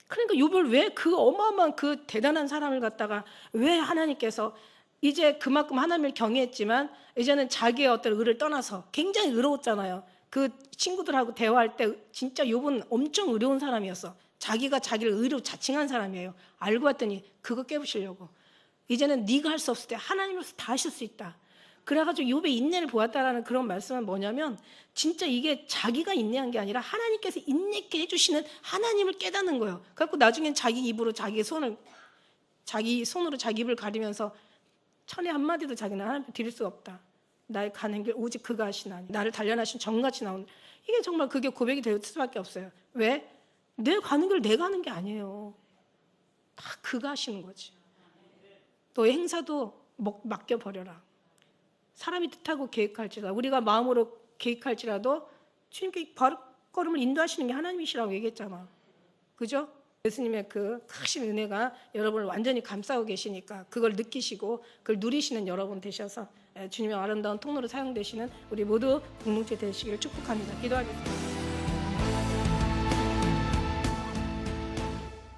그러니까 욥을 왜 그 어마어마한 그 대단한 사람을 갖다가 왜 하나님께서 이제 그만큼 하나님을 경외했지만 이제는 자기의 어떤 의를 떠나서 굉장히 의로웠잖아요. 그 친구들하고 대화할 때 진짜 욥은 엄청 의로운 사람이었어. 자기가 자기를 의로 자칭한 사람이에요. 알고 봤더니 그거 깨부시려고. 이제는 네가 할 수 없을 때 하나님으로서 다 하실 수 있다. 그래가지고 욥의 인내를 보았다라는 그런 말씀은 뭐냐면 진짜 이게 자기가 인내한 게 아니라 하나님께서 인내케 해주시는 하나님을 깨닫는 거예요. 그래갖고 나중엔 자기 입으로 자기 손으로 자기 입을 가리면서 천의 한마디도 자기는 하나님께 드릴 수 없다. 나의 가는 길 오직 그가 하시나니 나를 단련하신 정같이 나오는 이게 정말 그게 고백이 될 수밖에 없어요. 왜? 내 가는 길 내가 하는 게 아니에요. 다 그가 하시는 거지. 너의 행사도 맡겨버려라. 사람이 뜻하고 계획할지라도 우리가 마음으로 계획할지라도 주님께 발걸음을 인도하시는 게 하나님이시라고 얘기했잖아. 그죠? 예수님의 그 크신 은혜가 여러분을 완전히 감싸고 계시니까 그걸 느끼시고 그걸 누리시는 여러분 되셔서 주님의 아름다운 통로로 사용되시는 우리 모두 공동체 되시기를 축복합니다. 기도하겠습니다.